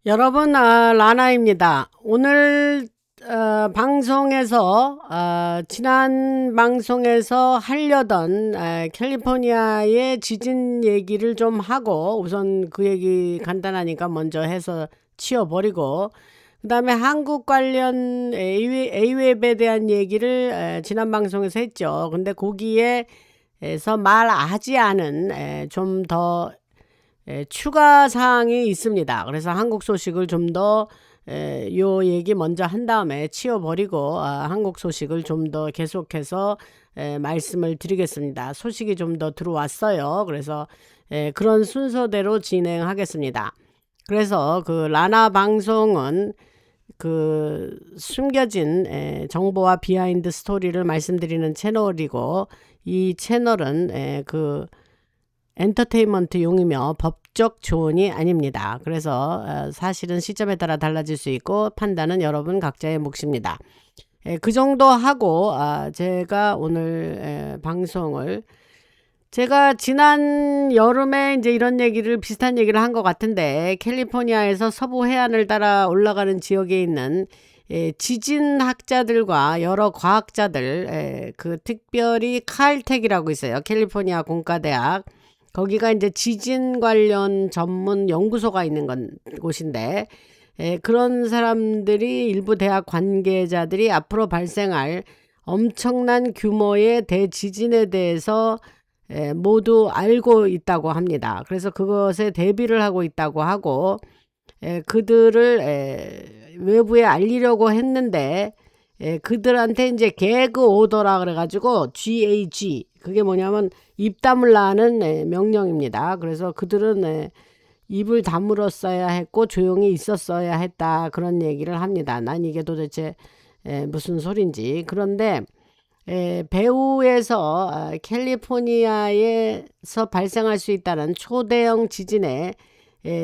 여러분, 라나입니다. 오늘 방송에서 지난 방송에서 하려던 캘리포니아의 지진 얘기를 좀 하고, 우선 그 얘기 간단하니까 먼저 해서 치워버리고, 그 다음에 한국 관련 A웹에 대한 얘기를 지난 방송에서 했죠. 근데 거기에서 말하지 않은 좀 더 추가 사항이 있습니다. 그래서 한국 소식을 좀 더 요 얘기 먼저 한 다음에 치워버리고 한국 소식을 좀 더 계속해서 말씀을 드리겠습니다. 소식이 좀 더 들어왔어요. 그래서 그런 순서대로 진행하겠습니다. 그래서 그 라나 방송은 그 숨겨진 정보와 비하인드 스토리를 말씀드리는 채널이고, 이 채널은 그 엔터테인먼트용이며 법적 조언이 아닙니다. 그래서 사실은 시점에 따라 달라질 수 있고 판단은 여러분 각자의 몫입니다. 그 정도 하고 제가 오늘 방송을, 제가 지난 여름에 이제 이런 얘기를, 비슷한 얘기를 한 것 같은데, 캘리포니아에서 서부 해안을 따라 올라가는 지역에 있는 지진학자들과 여러 과학자들, 그 특별히 칼텍이라고 있어요. 캘리포니아 공과대학. 거기가 이제 지진 관련 전문 연구소가 있는 곳인데, 그런 사람들이, 일부 대학 관계자들이 앞으로 발생할 엄청난 규모의 대지진에 대해서 모두 알고 있다고 합니다. 그래서 그것에 대비를 하고 있다고 하고, 그들을 외부에 알리려고 했는데, 그들한테 이제 개그 오더라 그래가지고 GAG, 그게 뭐냐면 입 다물라는 명령입니다. 그래서 그들은 입을 다물었어야 했고 조용히 있었어야 했다, 그런 얘기를 합니다. 난 이게 도대체 무슨 소린지. 그런데 배후에서 캘리포니아에서 발생할 수 있다는 초대형 지진에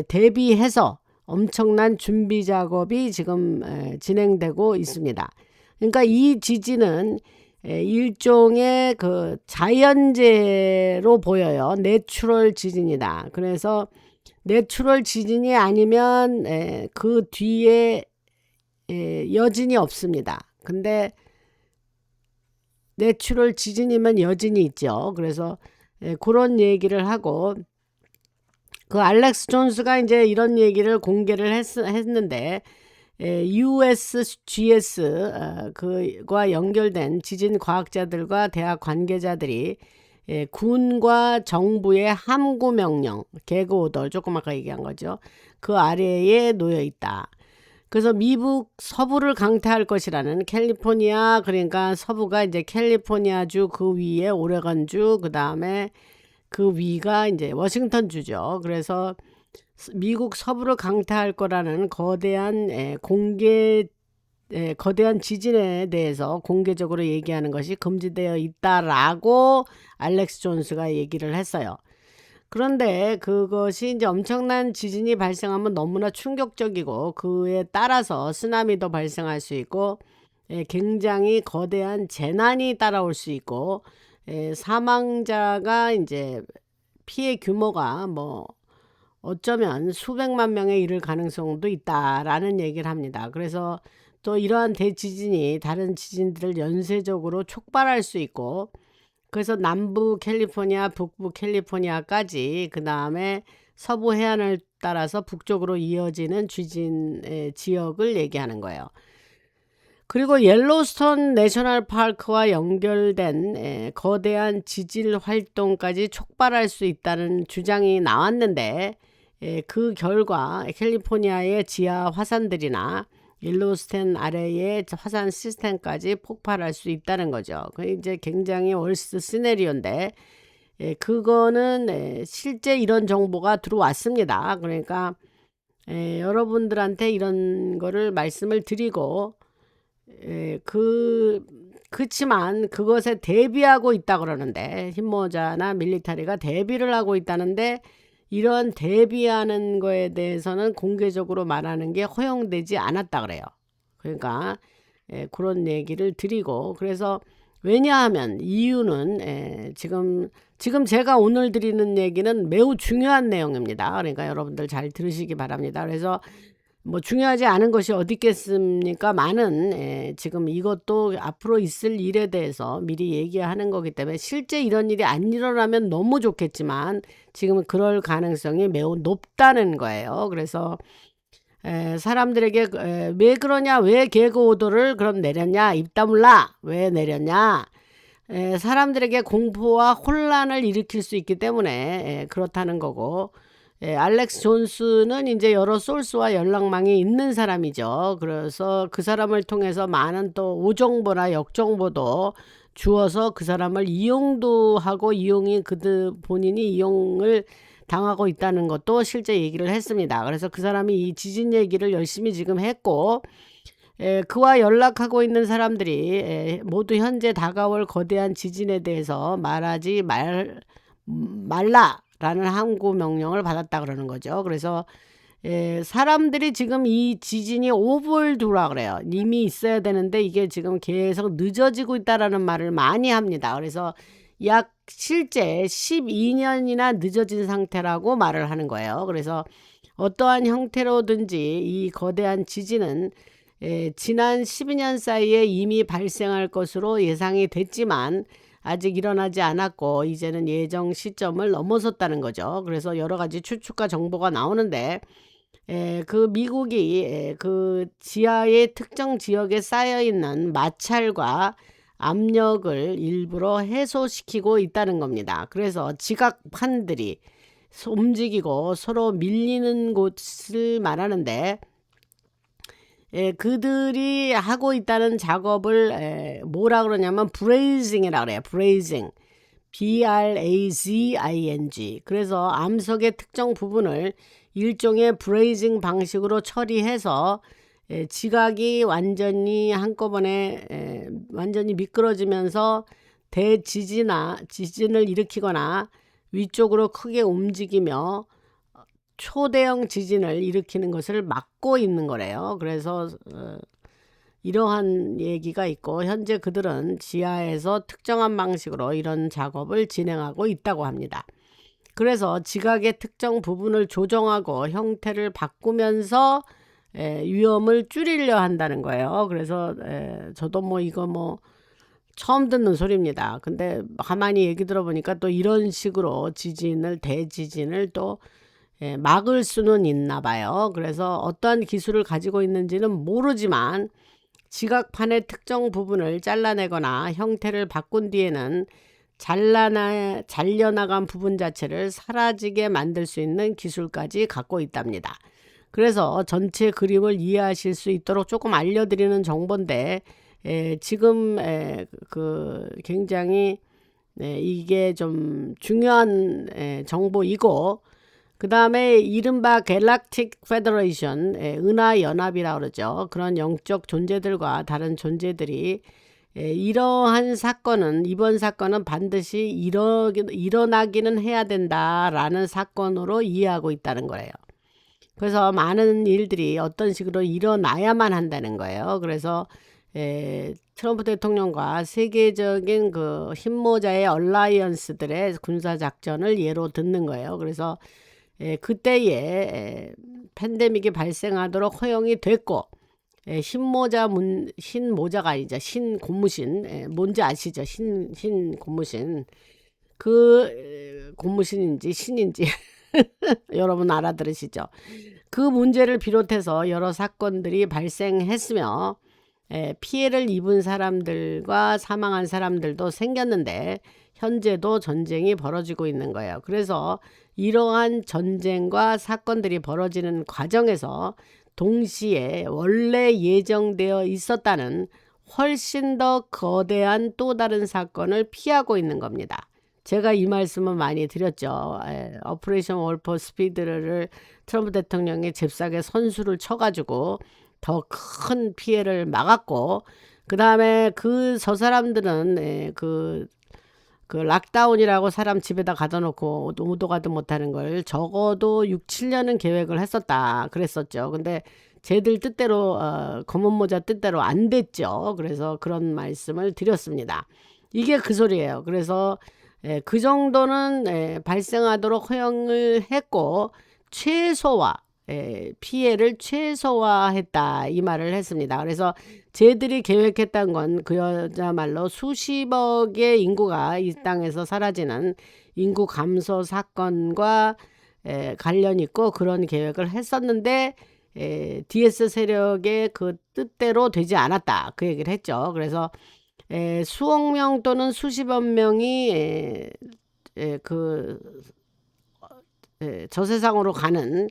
대비해서 엄청난 준비 작업이 지금 진행되고 있습니다. 그러니까 이 지진은 일종의 그 자연재해로 보여요. 내추럴 지진이다. 그래서 내추럴 지진이 아니면 그 뒤에 여진이 없습니다. 근데 내추럴 지진이면 여진이 있죠. 그래서 그런 얘기를 하고, 그 알렉스 존스가 이제 이런 얘기를 공개를 했는데, USGS 그과 연결된 지진 과학자들과 대학 관계자들이 군과 정부의 함구 명령, 개그 오더, 조금 아까 얘기한 거죠. 그 아래에 놓여 있다. 그래서 미국 서부를 강타할 것이라는, 캘리포니아, 그러니까 서부가 이제 캘리포니아주, 그 위에 오레건주, 그 다음에 그 위가 이제 워싱턴주죠. 그래서 미국 서부를 강타할 거라는 거대한 지진에 대해서 공개적으로 얘기하는 것이 금지되어 있다라고 알렉스 존스가 얘기를 했어요. 그런데 그것이 이제 엄청난 지진이 발생하면 너무나 충격적이고, 그에 따라서 쓰나미도 발생할 수 있고, 굉장히 거대한 재난이 따라올 수 있고, 사망자가 이제 피해 규모가 뭐 어쩌면 수백만 명에 이를 가능성도 있다라는 얘기를 합니다. 그래서 또 이러한 대지진이 다른 지진들을 연쇄적으로 촉발할 수 있고, 그래서 남부 캘리포니아, 북부 캘리포니아까지, 그 다음에 서부 해안을 따라서 북쪽으로 이어지는 지진 지역을 얘기하는 거예요. 그리고 옐로스톤 내셔널 파크와 연결된 거대한 지질 활동까지 촉발할 수 있다는 주장이 나왔는데, 그 결과 캘리포니아의 지하 화산들이나 옐로스톤 아래의 화산 시스템까지 폭발할 수 있다는 거죠. 그 이제 굉장히 월스트 시나리오인데, 그거는 실제 이런 정보가 들어왔습니다. 그러니까 여러분들한테 이런 거를 말씀을 드리고, 그렇지만 그것에 대비하고 있다 그러는데, 힘모자나 밀리터리가 대비를 하고 있다는데, 이런 대비하는 거에 대해서는 공개적으로 말하는 게 허용되지 않았다 그래요. 그러니까 그런 얘기를 드리고, 그래서 왜냐하면 이유는 지금 제가 오늘 드리는 얘기는 매우 중요한 내용입니다. 그러니까 여러분들 잘 들으시기 바랍니다. 그래서 뭐 중요하지 않은 것이 어디 있겠습니까? 많은 지금 이것도 앞으로 있을 일에 대해서 미리 얘기하는 거기 때문에 실제 이런 일이 안 일어나면 너무 좋겠지만 지금은 그럴 가능성이 매우 높다는 거예요. 그래서 사람들에게 왜 그러냐, 왜 개그 오더를 그럼 내렸냐, 입 다물라, 왜 내렸냐, 사람들에게 공포와 혼란을 일으킬 수 있기 때문에 그렇다는 거고, 알렉스 존스는 이제 여러 소스와 연락망이 있는 사람이죠. 그래서 그 사람을 통해서 많은 또 오정보나 역정보도 주어서 그 사람을 이용도 하고 이용이 그들 본인이 이용을 당하고 있다는 것도 실제 얘기를 했습니다. 그래서 그 사람이 이 지진 얘기를 열심히 지금 했고, 그와 연락하고 있는 사람들이 모두 현재 다가올 거대한 지진에 대해서 말하지 말라라는 항구 명령을 받았다 그러는 거죠. 그래서 사람들이 지금 이 지진이 오버올드라 그래요. 이미 있어야 되는데 이게 지금 계속 늦어지고 있다라는 말을 많이 합니다. 그래서 약 실제 12년이나 늦어진 상태라고 말을 하는 거예요. 그래서 어떠한 형태로든지 이 거대한 지진은 지난 12년 사이에 이미 발생할 것으로 예상이 됐지만 아직 일어나지 않았고 이제는 예정 시점을 넘어섰다는 거죠. 그래서 여러 가지 추측과 정보가 나오는데 그 미국이 그 지하의 특정 지역에 쌓여 있는 마찰과 압력을 일부러 해소시키고 있다는 겁니다. 그래서 지각판들이 움직이고 서로 밀리는 곳을 말하는데 그들이 하고 있다는 작업을 뭐라 그러냐면 브레이징이라 그래요. 브레이징. BRAZING. 그래서 암석의 특정 부분을 일종의 브레이징 방식으로 처리해서 지각이 완전히 한꺼번에 완전히 미끄러지면서 지진을 일으키거나 위쪽으로 크게 움직이며 초대형 지진을 일으키는 것을 막고 있는 거래요. 그래서 이러한 얘기가 있고 현재 그들은 지하에서 특정한 방식으로 이런 작업을 진행하고 있다고 합니다. 그래서 지각의 특정 부분을 조정하고 형태를 바꾸면서 위험을 줄이려 한다는 거예요. 그래서 저도 뭐 이거 뭐 처음 듣는 소리입니다. 근데 가만히 얘기 들어보니까 또 이런 식으로 대지진을 또 막을 수는 있나 봐요. 그래서 어떠한 기술을 가지고 있는지는 모르지만 지각판의 특정 부분을 잘라내거나 형태를 바꾼 뒤에는 잘려나간 부분 자체를 사라지게 만들 수 있는 기술까지 갖고 있답니다. 그래서 전체 그림을 이해하실 수 있도록 조금 알려드리는 정보인데 지금 그 굉장히 이게 좀 중요한 정보이고 그 다음에 이른바 갤락틱 페더레이션, 은하연합이라고 그러죠. 그런 영적 존재들과 다른 존재들이 이러한 사건은 이번 사건은 반드시 일어나기는 해야 된다라는 사건으로 이해하고 있다는 거예요. 그래서 많은 일들이 어떤 식으로 일어나야만 한다는 거예요. 그래서 트럼프 대통령과 세계적인 그 흰모자의 얼라이언스들의 군사작전을 예로 듣는 거예요. 그래서 그때에 팬데믹이 발생하도록 허용이 됐고 흰모자가 아니죠. 고무신 뭔지 아시죠? 흰 고무신 그 고무신인지 신인지 여러분 알아들으시죠? 그 문제를 비롯해서 여러 사건들이 발생했으며 피해를 입은 사람들과 사망한 사람들도 생겼는데 현재도 전쟁이 벌어지고 있는 거예요. 그래서 이러한 전쟁과 사건들이 벌어지는 과정에서 동시에 원래 예정되어 있었다는 훨씬 더 거대한 또 다른 사건을 피하고 있는 겁니다. 제가 이 말씀은 많이 드렸죠. 오퍼레이션 월프 스피드를 트럼프 대통령이 잽싸게 선수를 쳐가지고 더 큰 피해를 막았고 그 다음에 저 사람들은 그 락다운이라고 사람 집에다 가둬놓고 오도 가도 못하는 걸 적어도 6, 7년은 계획을 했었다 그랬었죠. 근데 쟤들 뜻대로 검은 모자 뜻대로 안 됐죠. 그래서 그런 말씀을 드렸습니다. 이게 그 소리예요. 그래서 그 정도는 발생하도록 허용을 했고 최소화 피해를 최소화했다 이 말을 했습니다. 그래서 쟤들이 계획했던 건 그야말로 수십억의 인구가 이 땅에서 사라지는 인구 감소 사건과 관련 있고 그런 계획을 했었는데 DS 세력의 그 뜻대로 되지 않았다 그 얘기를 했죠. 그래서 수억 명 또는 수십억 명이 저 세상으로 가는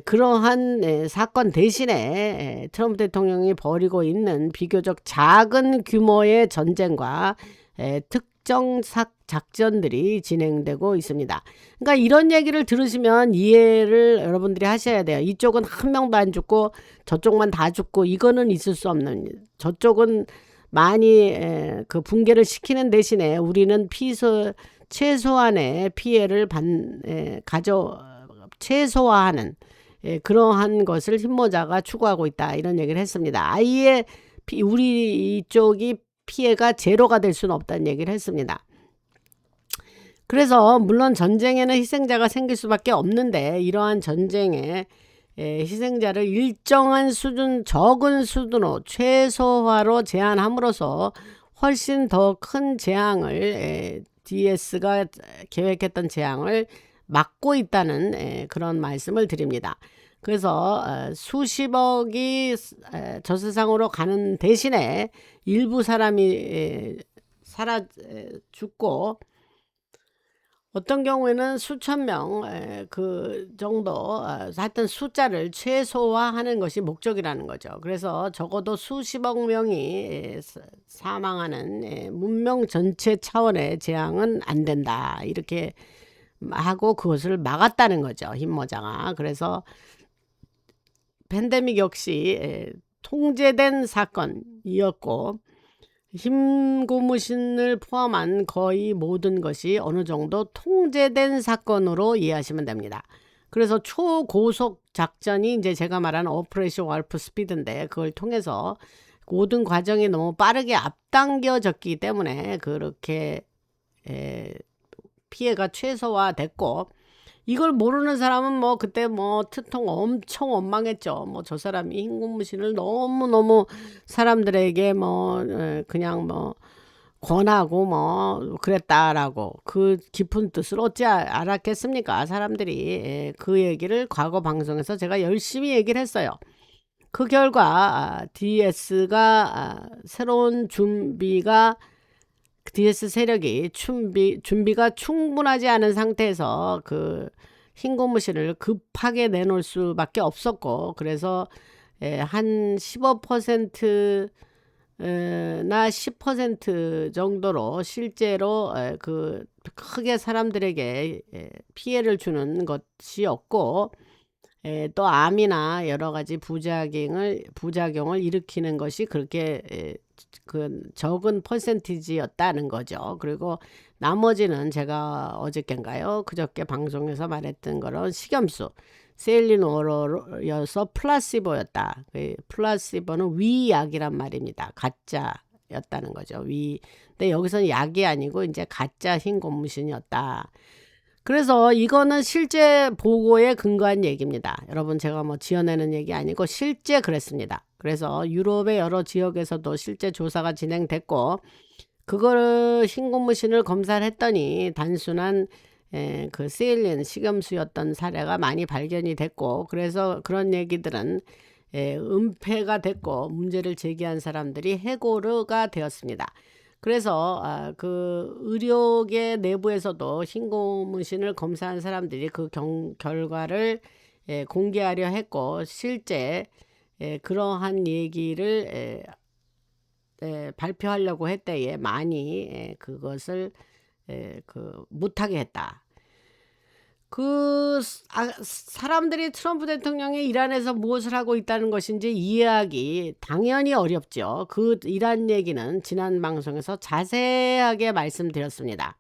그러한 사건 대신에 트럼프 대통령이 벌이고 있는 비교적 작은 규모의 전쟁과 특정 작전들이 진행되고 있습니다. 그러니까 이런 얘기를 들으시면 이해를 여러분들이 하셔야 돼요. 이쪽은 한 명도 안 죽고 저쪽만 다 죽고 이거는 있을 수 없는, 저쪽은 많이 그 붕괴를 시키는 대신에 우리는 최소한의 피해를 최소화하는 그러한 것을 흰모자가 추구하고 있다 이런 얘기를 했습니다. 아예 우리 이쪽이 피해가 제로가 될 수는 없다는 얘기를 했습니다. 그래서 물론 전쟁에는 희생자가 생길 수밖에 없는데 이러한 전쟁에 희생자를 일정한 수준, 적은 수준으로 최소화로 제한함으로써 훨씬 더 큰 재앙을 DS가 계획했던 재앙을 막고 있다는 그런 말씀을 드립니다. 그래서 수십억이 저 세상으로 가는 대신에 일부 사람이 죽고 어떤 경우에는 수천 명 그 정도 하여튼 숫자를 최소화하는 것이 목적이라는 거죠. 그래서 적어도 수십억 명이 사망하는 문명 전체 차원의 재앙은 안 된다 이렇게 하고 그것을 막았다는 거죠. 흰모자가. 그래서 팬데믹 역시 통제된 사건이었고 힘 고무신을 포함한 거의 모든 것이 어느 정도 통제된 사건으로 이해하시면 됩니다. 그래서 초고속 작전이 이제 제가 말하는 오퍼레이션 warp 스피드인데 그걸 통해서 모든 과정이 너무 빠르게 앞당겨졌기 때문에 그렇게 피해가 최소화됐고 이걸 모르는 사람은 뭐 그때 뭐 트통 엄청 원망했죠. 뭐 저 사람이 흰 고무신을 너무너무 사람들에게 뭐 그냥 뭐 권하고 뭐 그랬다라고 그 깊은 뜻을 어찌 알았겠습니까? 사람들이 그 얘기를 과거 방송에서 제가 열심히 얘기를 했어요. 그 결과 DS가 새로운 DS 세력이 준비가 충분하지 않은 상태에서 그 흰 고무신을 급하게 내놓을 수밖에 없었고 그래서 한 15%나 10% 정도로 실제로 그 크게 사람들에게 피해를 주는 것이었고 또 암이나 여러 가지 부작용을 일으키는 것이 그렇게 그 적은 퍼센티지였다는 거죠. 그리고 나머지는 제가 어저께인가요? 그저께 방송에서 말했던 거는 식염수, 세일리노로여서 플라시보였다. 플라시보는 위약이란 말입니다. 가짜였다는 거죠. 근데 여기서는 약이 아니고 이제 가짜 흰 고무신이었다. 그래서 이거는 실제 보고에 근거한 얘기입니다. 여러분 제가 뭐 지어내는 얘기 아니고 실제 그랬습니다. 그래서 유럽의 여러 지역에서도 실제 조사가 진행됐고 그거를 흰 고무신을 검사를 했더니 단순한 그 세일린 식염수였던 사례가 많이 발견이 됐고 그래서 그런 얘기들은 은폐가 됐고 문제를 제기한 사람들이 해고가 되었습니다. 그래서 그 의료계 내부에서도 흰 고무신을 검사한 사람들이 그 결과를 공개하려 했고 실제 그러한 얘기를 발표하려고 했때에 많이 그것을 못하게 했다. 사람들이 트럼프 대통령이 이란에서 무엇을 하고 있다는 것인지 이해하기 당연히 어렵죠. 그 이란 얘기는 지난 방송에서 자세하게 말씀드렸습니다.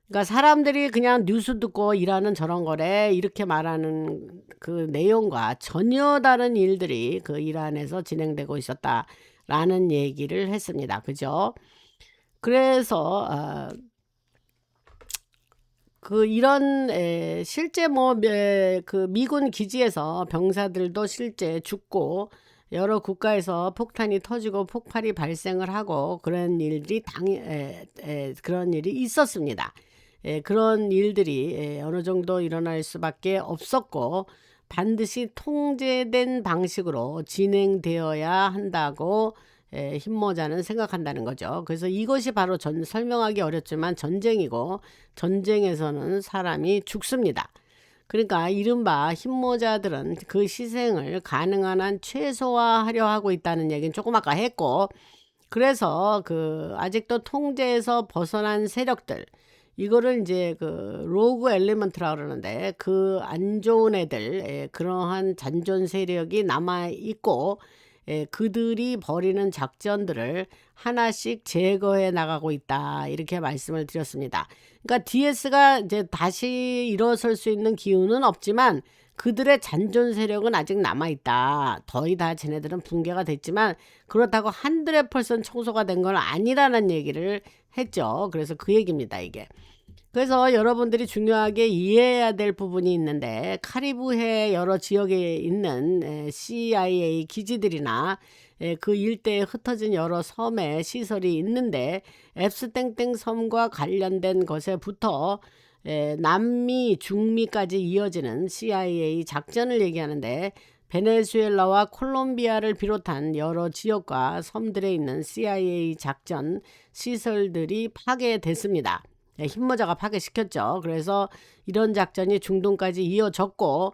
그러니까 사람들이 그냥 뉴스 듣고 이란은 저런 거래 이렇게 말하는 그 내용과 전혀 다른 일들이 그 이란에서 진행되고 있었다라는 얘기를 했습니다. 그죠? 그래서 이런 실제 그 미군 기지에서 병사들도 실제 죽고 여러 국가에서 폭탄이 터지고 폭발이 발생을 하고 그런 일이 그런 일이 있었습니다. 그런 일들이 어느 정도 일어날 수밖에 없었고 반드시 통제된 방식으로 진행되어야 한다고 흰모자는 생각한다는 거죠. 그래서 이것이 바로 설명하기 어렵지만 전쟁이고 전쟁에서는 사람이 죽습니다. 그러니까 이른바 흰모자들은 그 희생을 가능한 한 최소화하려 하고 있다는 얘기는 조금 아까 했고, 그래서 아직도 통제에서 벗어난 세력들, 이거를 이제 로그 엘리먼트라 그러는데 안 좋은 애들, 그러한 잔존 세력이 남아 있고 그들이 벌이는 작전들을 하나씩 제거해 나가고 있다, 이렇게 말씀을 드렸습니다. 그러니까 DS가 이제 다시 일어설 수 있는 기운은 없지만 그들의 잔존 세력은 아직 남아 있다. 거의 다 쟤네들은 붕괴가 됐지만 그렇다고 100% 청소가 된 건 아니라는 얘기를 했죠. 그래서 그 얘기입니다, 이게. 그래서 여러분들이 중요하게 이해해야 될 부분이 있는데, 카리브해 여러 지역에 있는 CIA 기지들이나 그 일대에 흩어진 여러 섬에 시설이 있는데, 앱스땡땡 섬과 관련된 것에부터 남미, 중미까지 이어지는 CIA 작전을 얘기하는데, 베네수엘라와 콜롬비아를 비롯한 여러 지역과 섬들에 있는 CIA 작전 시설들이 파괴됐습니다. 흰모자가 파괴시켰죠. 그래서 이런 작전이 중동까지 이어졌고,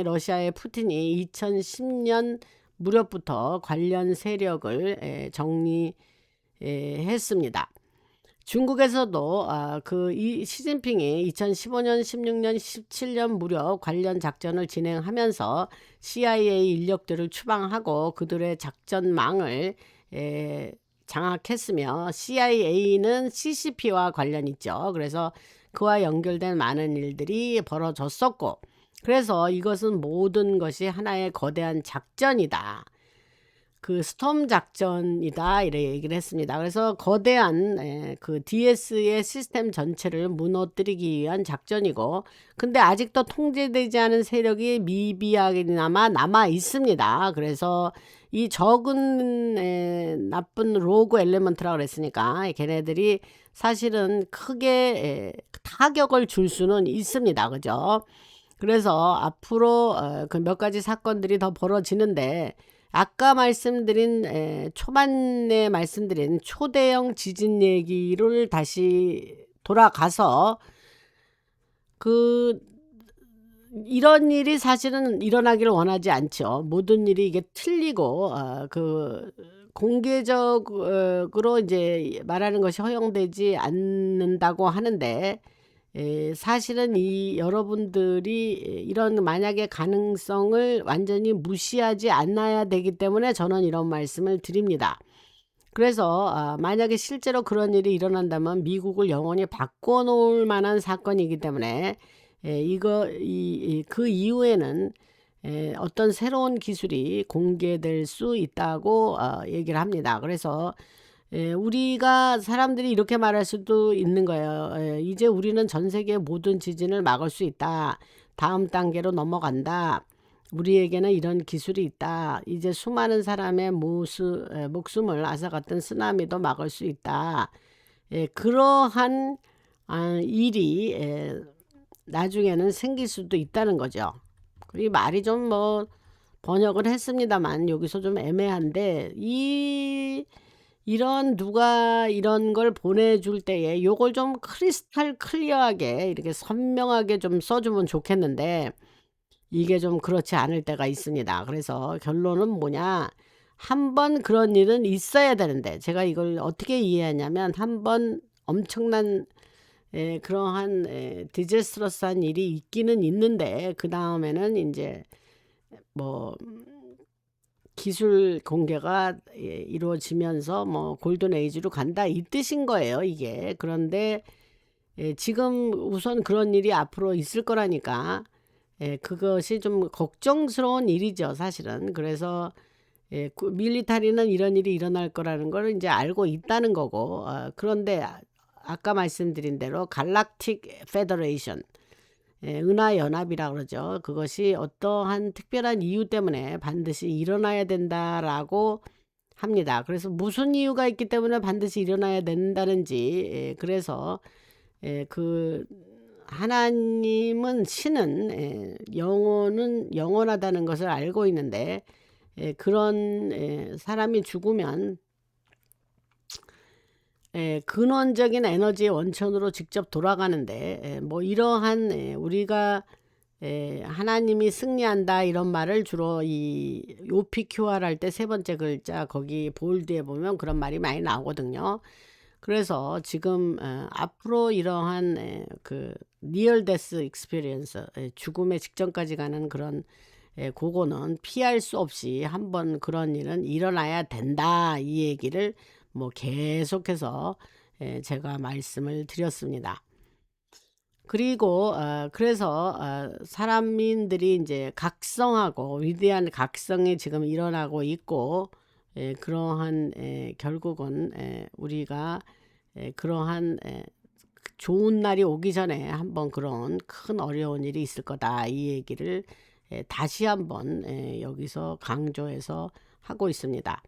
러시아의 푸틴이 2010년 무렵부터 관련 세력을 정리했습니다. 중국에서도 시진핑이 2015년, 16년, 17년 무렵 관련 작전을 진행하면서 CIA 인력들을 추방하고 그들의 작전망을 장악했으며, CIA는 CCP와 관련 있죠. 그래서 그와 연결된 많은 일들이 벌어졌었고, 그래서 이것은 모든 것이 하나의 거대한 작전이다, 스톰 작전이다, 이렇게 얘기를 했습니다. 그래서 거대한 DS의 시스템 전체를 무너뜨리기 위한 작전이고, 근데 아직도 통제되지 않은 세력이 미비하게나마 남아 있습니다. 그래서 이 적은 나쁜 로그 엘리먼트라고 그랬으니까 걔네들이 사실은 크게 타격을 줄 수는 있습니다. 그죠? 그래서 앞으로 그 몇 가지 사건들이 더 벌어지는데, 아까 초반에 말씀드린 초대형 지진 얘기를 다시 돌아가서 이런 일이 사실은 일어나기를 원하지 않죠. 모든 일이 이게 틀리고 공개적으로 이제 말하는 것이 허용되지 않는다고 하는데, 사실은 여러분들이 이런 만약의 가능성을 완전히 무시하지 않아야 되기 때문에 저는 이런 말씀을 드립니다. 그래서 만약에 실제로 그런 일이 일어난다면 미국을 영원히 바꿔놓을 만한 사건이기 때문에 그 이후에는 어떤 새로운 기술이 공개될 수 있다고 얘기를 합니다. 그래서 우리가 사람들이 이렇게 말할 수도 있는 거예요. 이제 우리는 전 세계 모든 지진을 막을 수 있다. 다음 단계로 넘어간다. 우리에게는 이런 기술이 있다. 이제 수많은 사람의 목숨을 앗아갔던 쓰나미도 막을 수 있다. 그러한 일이 나중에는 생길 수도 있다는 거죠. 이 말이 좀 번역을 했습니다만 여기서 좀 애매한데, 누가 이런 걸 보내줄 때에 요걸 좀 크리스탈 클리어하게 이렇게 선명하게 좀 써주면 좋겠는데, 이게 좀 그렇지 않을 때가 있습니다. 그래서 결론은 뭐냐, 한번 그런 일은 있어야 되는데, 제가 이걸 어떻게 이해하냐면, 한번 엄청난 그러한 디제스트러스한 일이 있기는 있는데, 그 다음에는 이제 기술 공개가 이루어지면서 골든 에이지로 간다, 이 뜻인 거예요, 이게. 그런데 지금 우선 그런 일이 앞으로 있을 거라니까 그것이 좀 걱정스러운 일이죠, 사실은. 그래서 밀리타리는 이런 일이 일어날 거라는 걸 이제 알고 있다는 거고, 그런데 아까 말씀드린 대로 갈락틱 페더레이션, 은하연합이라고 그러죠. 그것이 어떠한 특별한 이유 때문에 반드시 일어나야 된다라고 합니다. 그래서 무슨 이유가 있기 때문에 반드시 일어나야 된다는지, 그래서 그 하나님은, 신은, 영혼은 영원하다는 것을 알고 있는데, 그런 사람이 죽으면 근원적인 에너지의 원천으로 직접 돌아가는데, 뭐 이러한 우리가 하나님이 승리한다 이런 말을 주로 이 OPQR 할 때 세 번째 글자 거기 볼드에 보면 그런 말이 많이 나오거든요. 그래서 지금 앞으로 이러한 그 니얼 데스 익스피리언스, 죽음의 직전까지 가는 그런 그거는 피할 수 없이 한번 그런 일은 일어나야 된다, 이 얘기를 뭐 계속해서 제가 말씀을 드렸습니다. 그리고 그래서 사람인들이 이제 각성하고 위대한 각성이 지금 일어나고 있고, 그러한 결국은 우리가 그러한 좋은 날이 오기 전에 한번 그런 큰 어려운 일이 있을 거다, 이 얘기를 다시 한번 여기서 강조해서 하고 있습니다.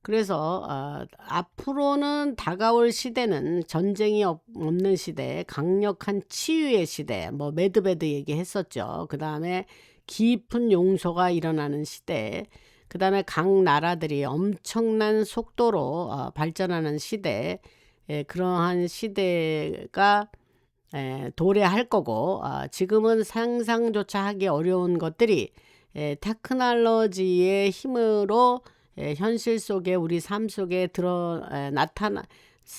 그래서 앞으로는 다가올 시대는 전쟁이 없는 시대, 강력한 치유의 시대, 뭐 매드베드 얘기했었죠. 그 다음에 깊은 용서가 일어나는 시대, 그 다음에 각 나라들이 엄청난 속도로 발전하는 시대, 그러한 시대가 도래할 거고, 지금은 상상조차 하기 어려운 것들이 테크놀로지의 힘으로 현실 속에, 우리 삶 속에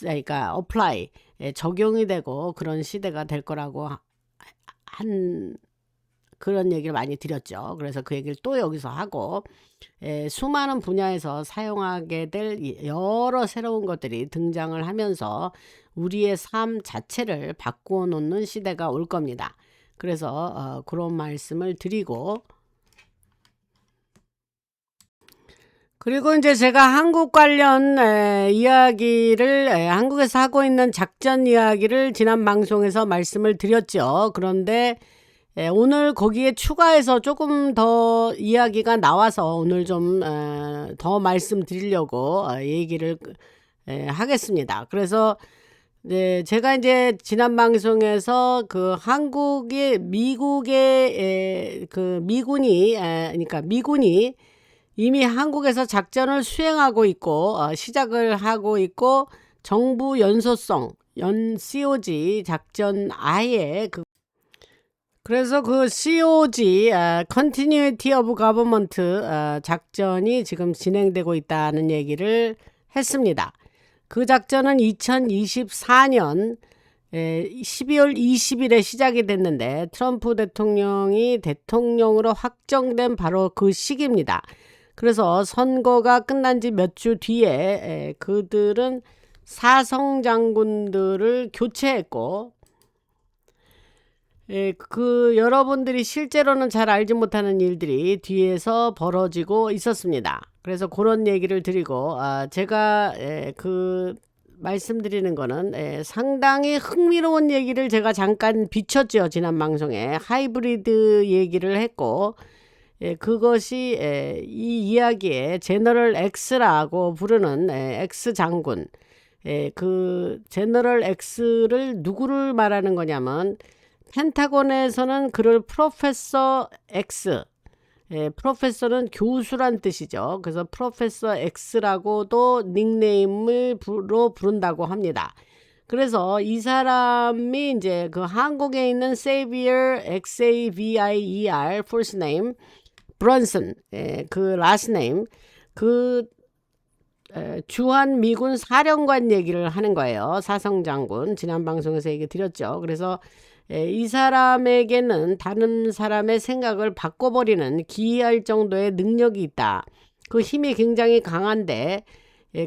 그러니까 어플라이, 적용이 되고 그런 시대가 될 거라고 한 그런 얘기를 많이 드렸죠. 그래서 그 얘기를 또 여기서 하고, 수많은 분야에서 사용하게 될 여러 새로운 것들이 등장을 하면서 우리의 삶 자체를 바꾸어 놓는 시대가 올 겁니다. 그래서 그런 말씀을 드리고, 그리고 이제 제가 한국 관련 이야기를, 한국에서 하고 있는 작전 이야기를 지난 방송에서 말씀을 드렸죠. 그런데 오늘 거기에 추가해서 조금 더 이야기가 나와서 오늘 좀 더 말씀드리려고 얘기를 하겠습니다. 그래서 제가 이제 지난 방송에서 그 미국의 그 그러니까 미군이 이미 한국에서 작전을 수행하고 있고, 시작을 하고 있고, 정부 연소성 COG 작전 아예 그래서 그 COG Continuity of Government 작전이 지금 진행되고 있다는 얘기를 했습니다. 그 작전은 2024년 12월 20일에 시작이 됐는데, 트럼프 대통령이 대통령으로 확정된 바로 그 시기입니다. 그래서 선거가 끝난 지 몇 주 뒤에 그들은 사성 장군들을 교체했고, 그 여러분들이 실제로는 잘 알지 못하는 일들이 뒤에서 벌어지고 있었습니다. 그래서 그런 얘기를 드리고, 제가 그 말씀드리는 거는 상당히 흥미로운 얘기를 제가 잠깐 비췄죠. 지난 방송에 하이브리드 얘기를 했고, 그것이 이 이야기에 제너럴 X라고 부르는 X 장군, 그 제너럴 X를 누구를 말하는 거냐면, 펜타곤에서는 그를 프로페서 X, 프로페서는 교수란 뜻이죠. 그래서 프로페서 X라고도 닉네임으로 부른다고 합니다. 그래서 이 사람이 이제 그 한국에 있는 Xavier, Xavier, first name, 브런슨, 그 last name, 그 주한 미군 사령관 얘기를 하는 거예요. 사성장군. 지난 방송에서 얘기 드렸죠. 그래서 이 사람에게는 다른 사람의 생각을 바꿔버리는 기이할 정도의 능력이 있다. 그 힘이 굉장히 강한데,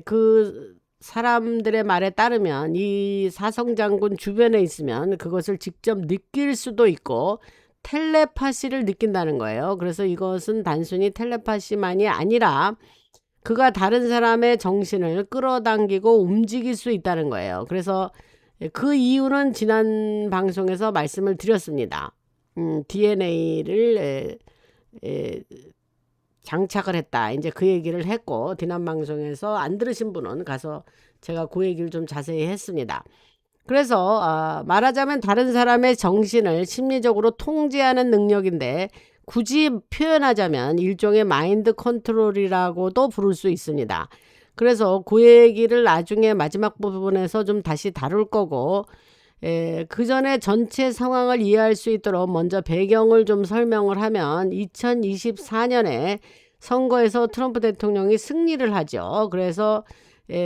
그 사람들의 말에 따르면 이 사성장군 주변에 있으면 그것을 직접 느낄 수도 있고 텔레파시를 느낀다는 거예요. 그래서 이것은 단순히 텔레파시만이 아니라 그가 다른 사람의 정신을 끌어당기고 움직일 수 있다는 거예요. 그래서 그 이유는 지난 방송에서 말씀을 드렸습니다. DNA를 장착을 했다. 이제 그 얘기를 했고, 지난 방송에서 안 들으신 분은 가서 제가 그 얘기를 좀 자세히 했습니다. 그래서 말하자면 다른 사람의 정신을 심리적으로 통제하는 능력인데, 굳이 표현하자면 일종의 마인드 컨트롤이라고도 부를 수 있습니다. 그래서 그 얘기를 나중에 마지막 부분에서 좀 다시 다룰 거고, 그 전에 전체 상황을 이해할 수 있도록 먼저 배경을 좀 설명을 하면 2024년에 선거에서 트럼프 대통령이 승리를 하죠. 그래서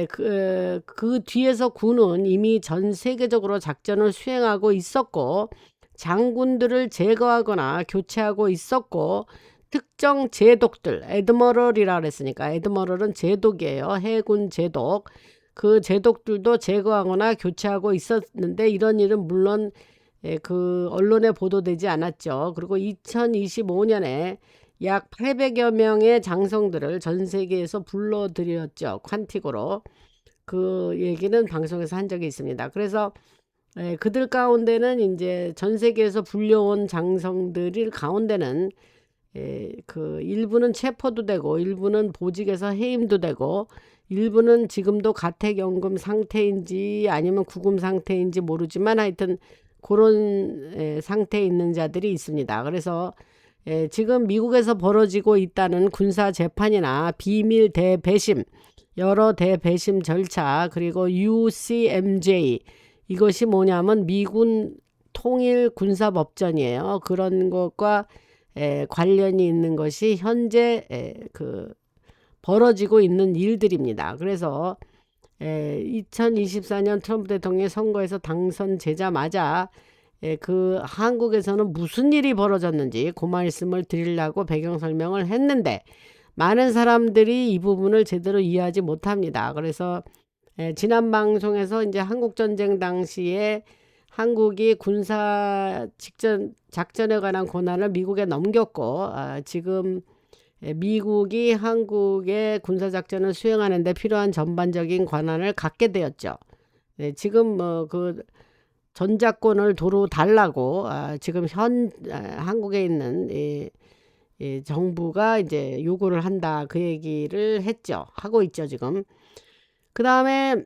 그 뒤에서 군은 이미 전 세계적으로 작전을 수행하고 있었고, 장군들을 제거하거나 교체하고 있었고, 특정 제독들, 애드머럴이라 그랬으니까 애드머럴은 제독이에요. 해군 제독. 그 제독들도 제거하거나 교체하고 있었는데 이런 일은 물론 그 언론에 보도되지 않았죠. 그리고 2025년에 약 800여 명의 장성들을 전 세계에서 불러들였죠. 퀀틱으로. 그 얘기는 방송에서 한 적이 있습니다. 그래서 그들 가운데는 이제 전 세계에서 불려온 장성들 가운데는 그 일부는 체포도 되고, 일부는 보직에서 해임도 되고, 일부는 지금도 가택연금 상태인지 아니면 구금 상태인지 모르지만 하여튼 그런 상태에 있는 자들이 있습니다. 그래서 지금 미국에서 벌어지고 있다는 군사 재판이나 비밀 대배심, 여러 대배심 절차, 그리고 UCMJ, 이것이 뭐냐면 미군 통일 군사법전이에요. 그런 것과 관련이 있는 것이 현재 벌어지고 있는 일들입니다. 그래서 2024년 트럼프 대통령의 선거에서 당선되자마자 그 한국에서는 무슨 일이 벌어졌는지 그 말씀을 드리려고 배경 설명을 했는데, 많은 사람들이 이 부분을 제대로 이해하지 못합니다. 그래서 지난 방송에서 이제 한국전쟁 당시에 한국이 군사 직전 작전에 관한 권한을 미국에 넘겼고, 지금 미국이 한국의 군사작전을 수행하는 데 필요한 전반적인 권한을 갖게 되었죠. 지금 그 전작권을 도로 달라고 지금 한국에 있는 정부가 이제 요구를 한다, 그 얘기를 하고 있죠 지금. 그 다음에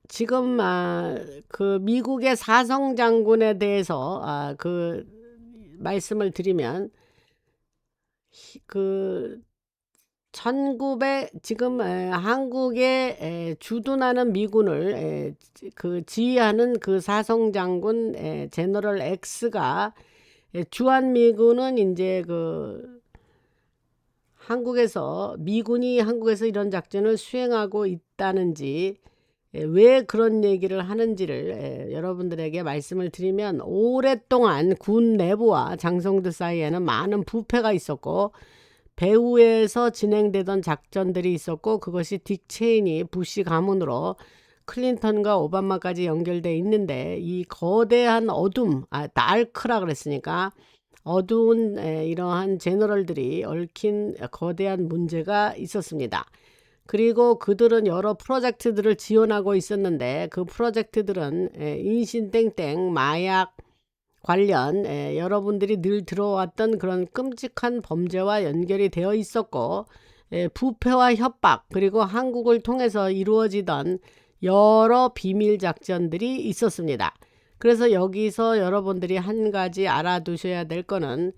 지금 그 미국의 사성 장군에 대해서 그 말씀을 드리면, 그 지금 한국에 주둔하는 미군을 그 지휘하는 그 사성 장군 제너럴 X가, 주한 미군은 이제 그 미군이 한국에서 이런 작전을 수행하고 있다는지, 왜 그런 얘기를 하는지를 여러분들에게 말씀을 드리면, 오랫동안 군 내부와 장성들 사이에는 많은 부패가 있었고, 배후에서 진행되던 작전들이 있었고, 그것이 딕 체이니 부시 가문으로 클린턴과 오바마까지 연결돼 있는데, 이 거대한 다크라 그랬으니까 어두운 이러한 제너럴들이 얽힌 거대한 문제가 있었습니다. 그리고 그들은 여러 프로젝트들을 지원하고 있었는데, 그 프로젝트들은 인신땡땡 마약 관련 여러분들이 늘 들어왔던 그런 끔찍한 범죄와 연결이 되어 있었고, 부패와 협박, 그리고 한국을 통해서 이루어지던 여러 비밀 작전들이 있었습니다. 그래서 여기서 여러분들이 한 가지 알아두셔야 될 거는,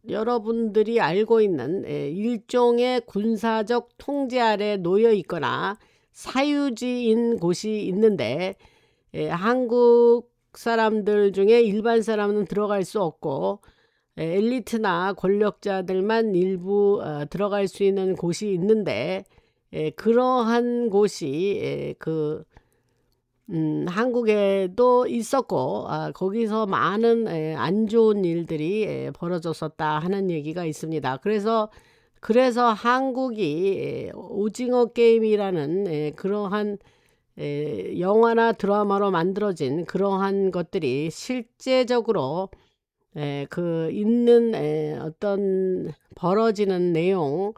여러분들이 알고 있는 일종의 군사적 통제 아래 놓여 있거나 사유지인 곳이 있는데, 한국 사람들 중에 일반 사람은 들어갈 수 없고, 엘리트나 권력자들만 일부 들어갈 수 있는 곳이 있는데, 그러한 곳이 한국에도 있었고, 거기서 많은 안 좋은 일들이 벌어졌었다 하는 얘기가 있습니다. 그래서 그래서 한국이 오징어 게임이라는 그러한 영화나 드라마로 만들어진 그러한 것들이 실제적으로 그 있는 어떤 벌어지는 내용을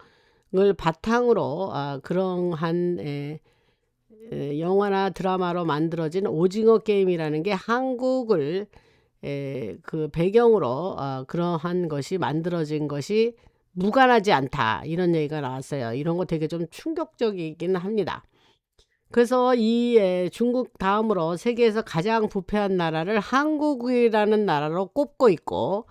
바탕으로 그러한 영화나 드라마로 만들어진 오징어 게임이라는 게 한국을 그 배경으로 그러한 것이 만들어진 것이 무관하지 않다, 이런 얘기가 나왔어요. 이런 거 되게 좀 충격적이긴 합니다. 그래서 이 중국 다음으로 세계에서 가장 부패한 나라를 한국이라는 나라로 꼽고 있고,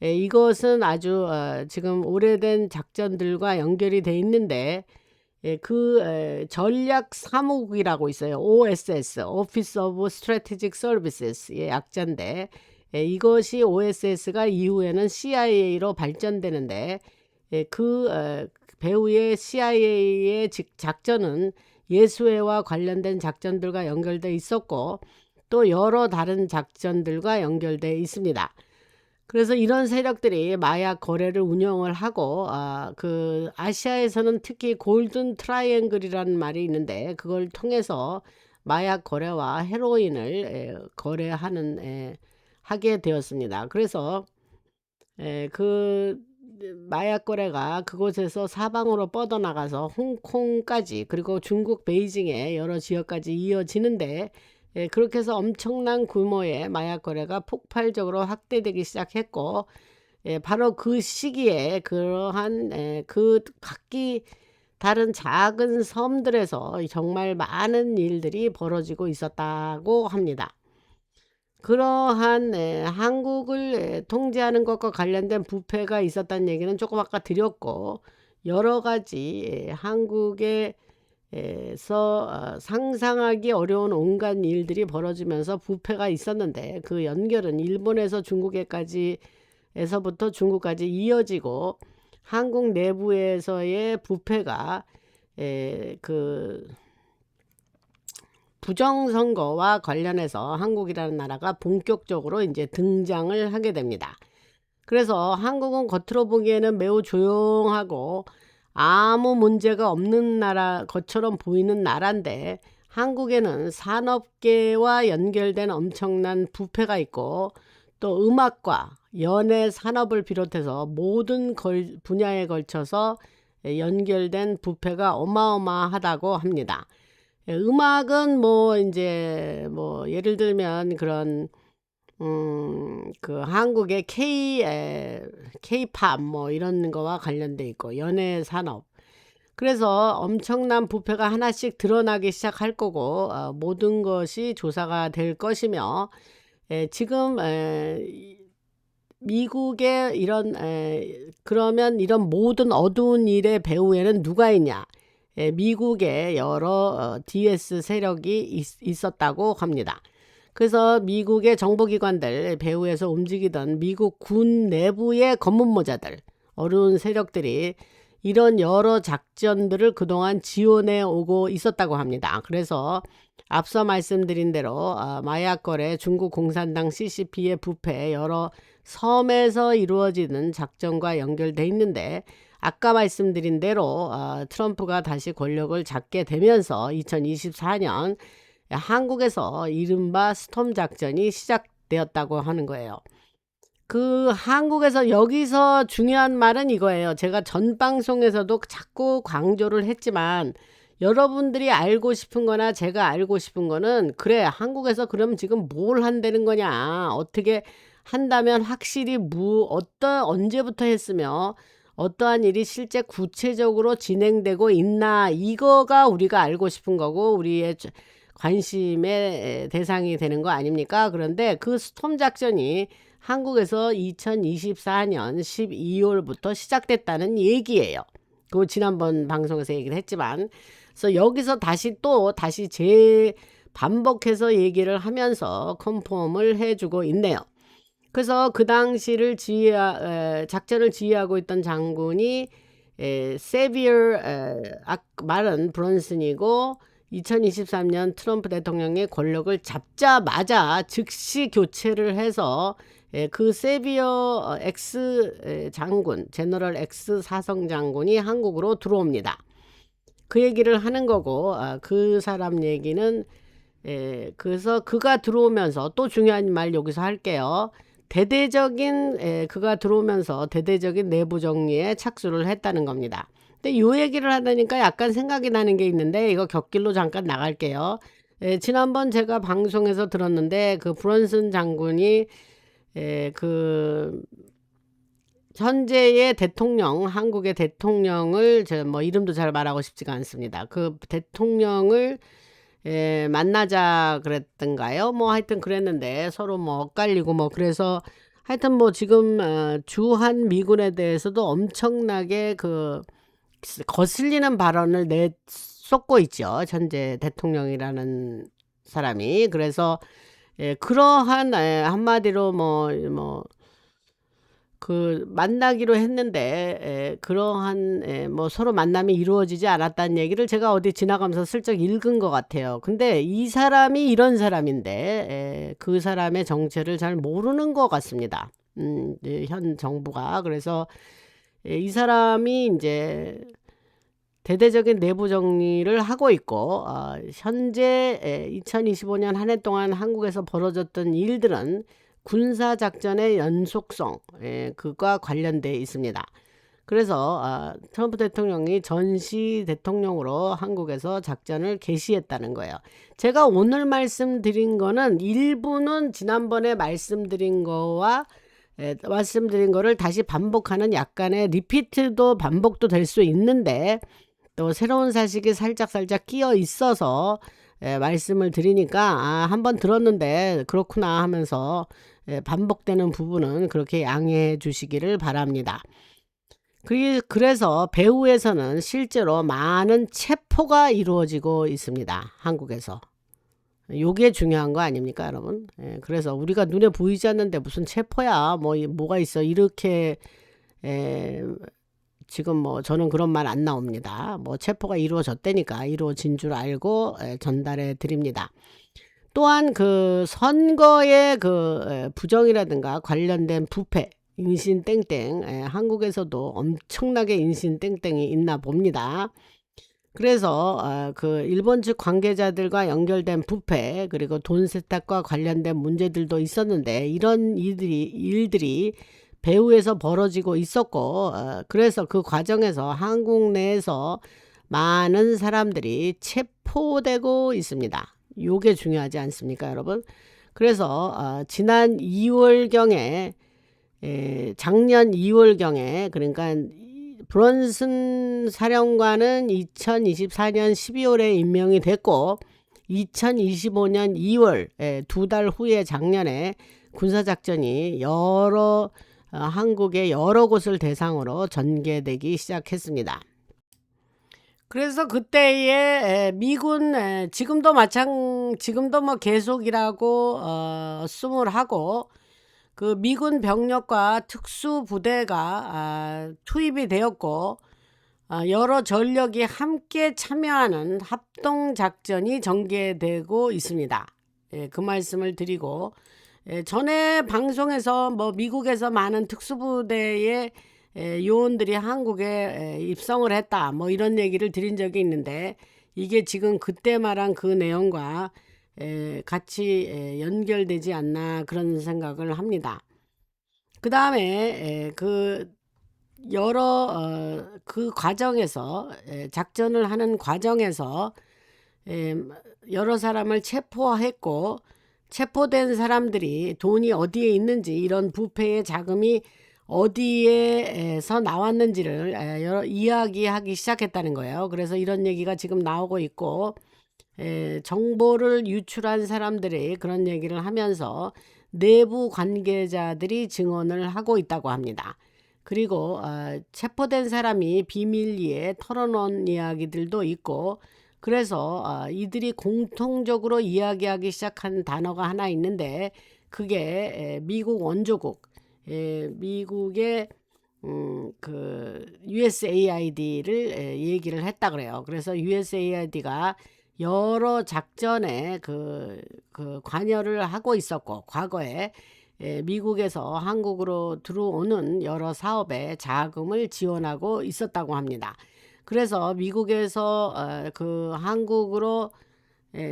이것은 아주 지금 오래된 작전들과 연결이 돼 있는데, 그 전략 사무국이라고 있어요. OSS, Office of Strategic Services의 약자인데, 이것이 OSS가 이후에는 CIA로 발전되는데, 그 배후의 CIA의 작전은 예수회와 관련된 작전들과 연결돼 있었고, 또 여러 다른 작전들과 연결돼 있습니다. 그래서 이런 세력들이 마약 거래를 운영을 하고, 그 아시아에서는 특히 골든 트라이앵글이라는 말이 있는데, 그걸 통해서 마약 거래와 헤로인을 거래하는 하게 되었습니다. 그래서 그 마약 거래가 그곳에서 사방으로 뻗어나가서 홍콩까지, 그리고 중국 베이징의 여러 지역까지 이어지는데, 그렇게 해서 엄청난 규모의 마약 거래가 폭발적으로 확대되기 시작했고, 바로 그 시기에 그러한 그 각기 다른 작은 섬들에서 정말 많은 일들이 벌어지고 있었다고 합니다. 그러한 한국을 통제하는 것과 관련된 부패가 있었다는 얘기는 조금 아까 드렸고, 여러 가지 한국에서 상상하기 어려운 온갖 일들이 벌어지면서 부패가 있었는데, 그 연결은 일본에서 중국에서부터 중국까지 이어지고, 한국 내부에서의 부패가 그 부정선거와 관련해서 한국이라는 나라가 본격적으로 이제 등장을 하게 됩니다. 그래서 한국은 겉으로 보기에는 매우 조용하고 아무 문제가 없는 나라 것처럼 보이는 나라인데, 한국에는 산업계와 연결된 엄청난 부패가 있고, 또 음악과 연예 산업을 비롯해서 모든 분야에 걸쳐서 연결된 부패가 어마어마하다고 합니다. 음악은 뭐 이제 뭐 예를 들면 그런 그 한국의 K-팝 뭐 이런 거와 관련돼 있고, 연예 산업, 그래서 엄청난 부패가 하나씩 드러나기 시작할 거고, 모든 것이 조사가 될 것이며, 지금 미국의 이런 그러면 이런 모든 어두운 일의 배후에는 누가 있냐? 미국의 여러 DS 세력이 있었다고 합니다. 그래서 미국의 정보기관들, 배후에서 움직이던 미국 군 내부의 검문모자들, 어려운 세력들이 이런 여러 작전들을 그동안 지원해 오고 있었다고 합니다. 그래서 앞서 말씀드린 대로 마약 거래, 중국 공산당 CCP의 부패, 여러 섬에서 이루어지는 작전과 연결돼 있는데, 아까 말씀드린 대로 트럼프가 다시 권력을 잡게 되면서 2024년 한국에서 이른바 스톰 작전이 시작되었다고 하는 거예요. 그 한국에서 여기서 중요한 말은 이거예요. 제가 전 방송에서도 자꾸 강조를 했지만, 여러분들이 알고 싶은 거나 제가 알고 싶은 거는, 그래 한국에서 그럼 지금 뭘 한다는 거냐, 어떻게 한다면 확실히 언제부터 했으며 어떠한 일이 실제 구체적으로 진행되고 있나, 이거가 우리가 알고 싶은 거고 우리의 관심의 대상이 되는 거 아닙니까? 그런데 그 스톰 작전이 한국에서 2024년 12월부터 시작됐다는 얘기예요. 그 지난번 방송에서 얘기를 했지만, 그래서 여기서 다시 반복해서 얘기를 하면서 컨펌을 해주고 있네요. 그래서 그 당시를 작전을 지휘하고 있던 장군이 세비어 말은 브런슨이고, 2023년 트럼프 대통령의 권력을 잡자마자 즉시 교체를 해서 그 세비어 X 장군, 제너럴 X 사성 장군이 한국으로 들어옵니다. 그 얘기를 하는 거고, 그 사람 얘기는 그래서 그가 들어오면서 또 중요한 말 여기서 할게요. 그가 들어오면서 대대적인 내부 정리에 착수를 했다는 겁니다. 근데 요 얘기를 하다니까 약간 생각이 나는 게 있는데 이거 곁길로 잠깐 나갈게요. 지난번 제가 방송에서 들었는데 그 브런슨 장군이 그 현재의 대통령, 한국의 대통령을 제가 뭐 이름도 잘 말하고 싶지가 않습니다. 그 대통령을 만나자 그랬던가요? 뭐 하여튼 그랬는데 서로 뭐 엇갈리고 뭐 그래서 하여튼 뭐 지금 주한 미군에 대해서도 엄청나게 그 거슬리는 발언을 내쏟고 있죠. 현재 대통령이라는 사람이. 그래서 그러한 한마디로 그 만나기로 했는데 그러한 뭐 서로 만남이 이루어지지 않았다는 얘기를 제가 어디 지나가면서 슬쩍 읽은 것 같아요. 근데 이 사람이 이런 사람인데 그 사람의 정체를 잘 모르는 것 같습니다. 현 정부가. 그래서 이 사람이 이제 대대적인 내부 정리를 하고 있고 현재 2025년 한 해 동안 한국에서 벌어졌던 일들은 군사작전의 연속성 그가 관련돼 있습니다. 그래서 트럼프 대통령이 전시 대통령으로 한국에서 작전을 개시했다는 거예요. 제가 오늘 말씀드린 거는 일부는 지난번에 말씀드린 거를 다시 반복하는 약간의 리피트도 반복도 될 수 있는데 또 새로운 사실이 살짝 끼어 있어서 말씀을 드리니까 한번 들었는데 그렇구나 하면서 반복되는 부분은 그렇게 양해해 주시기를 바랍니다. 그래서 배후에서는 실제로 많은 체포가 이루어지고 있습니다. 한국에서. 요게 중요한 거 아닙니까, 여러분? 그래서 우리가 눈에 보이지 않는데 무슨 체포야, 뭐가 있어. 이렇게 지금 뭐 저는 그런 말 안 나옵니다. 뭐 체포가 이루어졌다니까 이루어진 줄 알고 전달해 드립니다. 또한 그 선거의 그 부정이라든가 관련된 부패, 인신 땡땡, 한국에서도 엄청나게 인신 땡땡이 있나 봅니다. 그래서 그 일본 측 관계자들과 연결된 부패 그리고 돈 세탁과 관련된 문제들도 있었는데 이런 일들이 배후에서 벌어지고 있었고 그래서 그 과정에서 한국 내에서 많은 사람들이 체포되고 있습니다. 요게 중요하지 않습니까, 여러분? 그래서 지난 2월경에 작년 2월경에 그러니까 브런슨 사령관은 2024년 12월에 임명이 됐고 2025년 2월 두 달 후에 작년에 군사작전이 한국의 여러 곳을 대상으로 전개되기 시작했습니다. 그래서 그때의 미군 지금도 뭐 계속이라고 숨을 하고 그 미군 병력과 특수부대가 투입이 되었고 여러 전력이 함께 참여하는 합동작전이 전개되고 있습니다. 그 말씀을 드리고 전에 방송에서 뭐 미국에서 많은 특수부대의 요원들이 한국에 입성을 했다 뭐 이런 얘기를 드린 적이 있는데 이게 지금 그때 말한 그 내용과 같이 연결되지 않나 그런 생각을 합니다. 그 다음에 그 그 과정에서 작전을 하는 과정에서 여러 사람을 체포했고 체포된 사람들이 돈이 어디에 있는지 이런 부패의 자금이 어디에서 나왔는지를 이야기하기 시작했다는 거예요. 그래서 이런 얘기가 지금 나오고 있고 정보를 유출한 사람들이 그런 얘기를 하면서 내부 관계자들이 증언을 하고 있다고 합니다. 그리고 체포된 사람이 비밀리에 털어놓은 이야기들도 있고 그래서 이들이 공통적으로 이야기하기 시작한 단어가 하나 있는데 그게 미국 원조국 미국의 그 USAID를 얘기를 했다 그래요. 그래서 USAID가 여러 작전에 그 관여를 하고 있었고 과거에 미국에서 한국으로 들어오는 여러 사업에 자금을 지원하고 있었다고 합니다. 그래서 미국에서 그 한국으로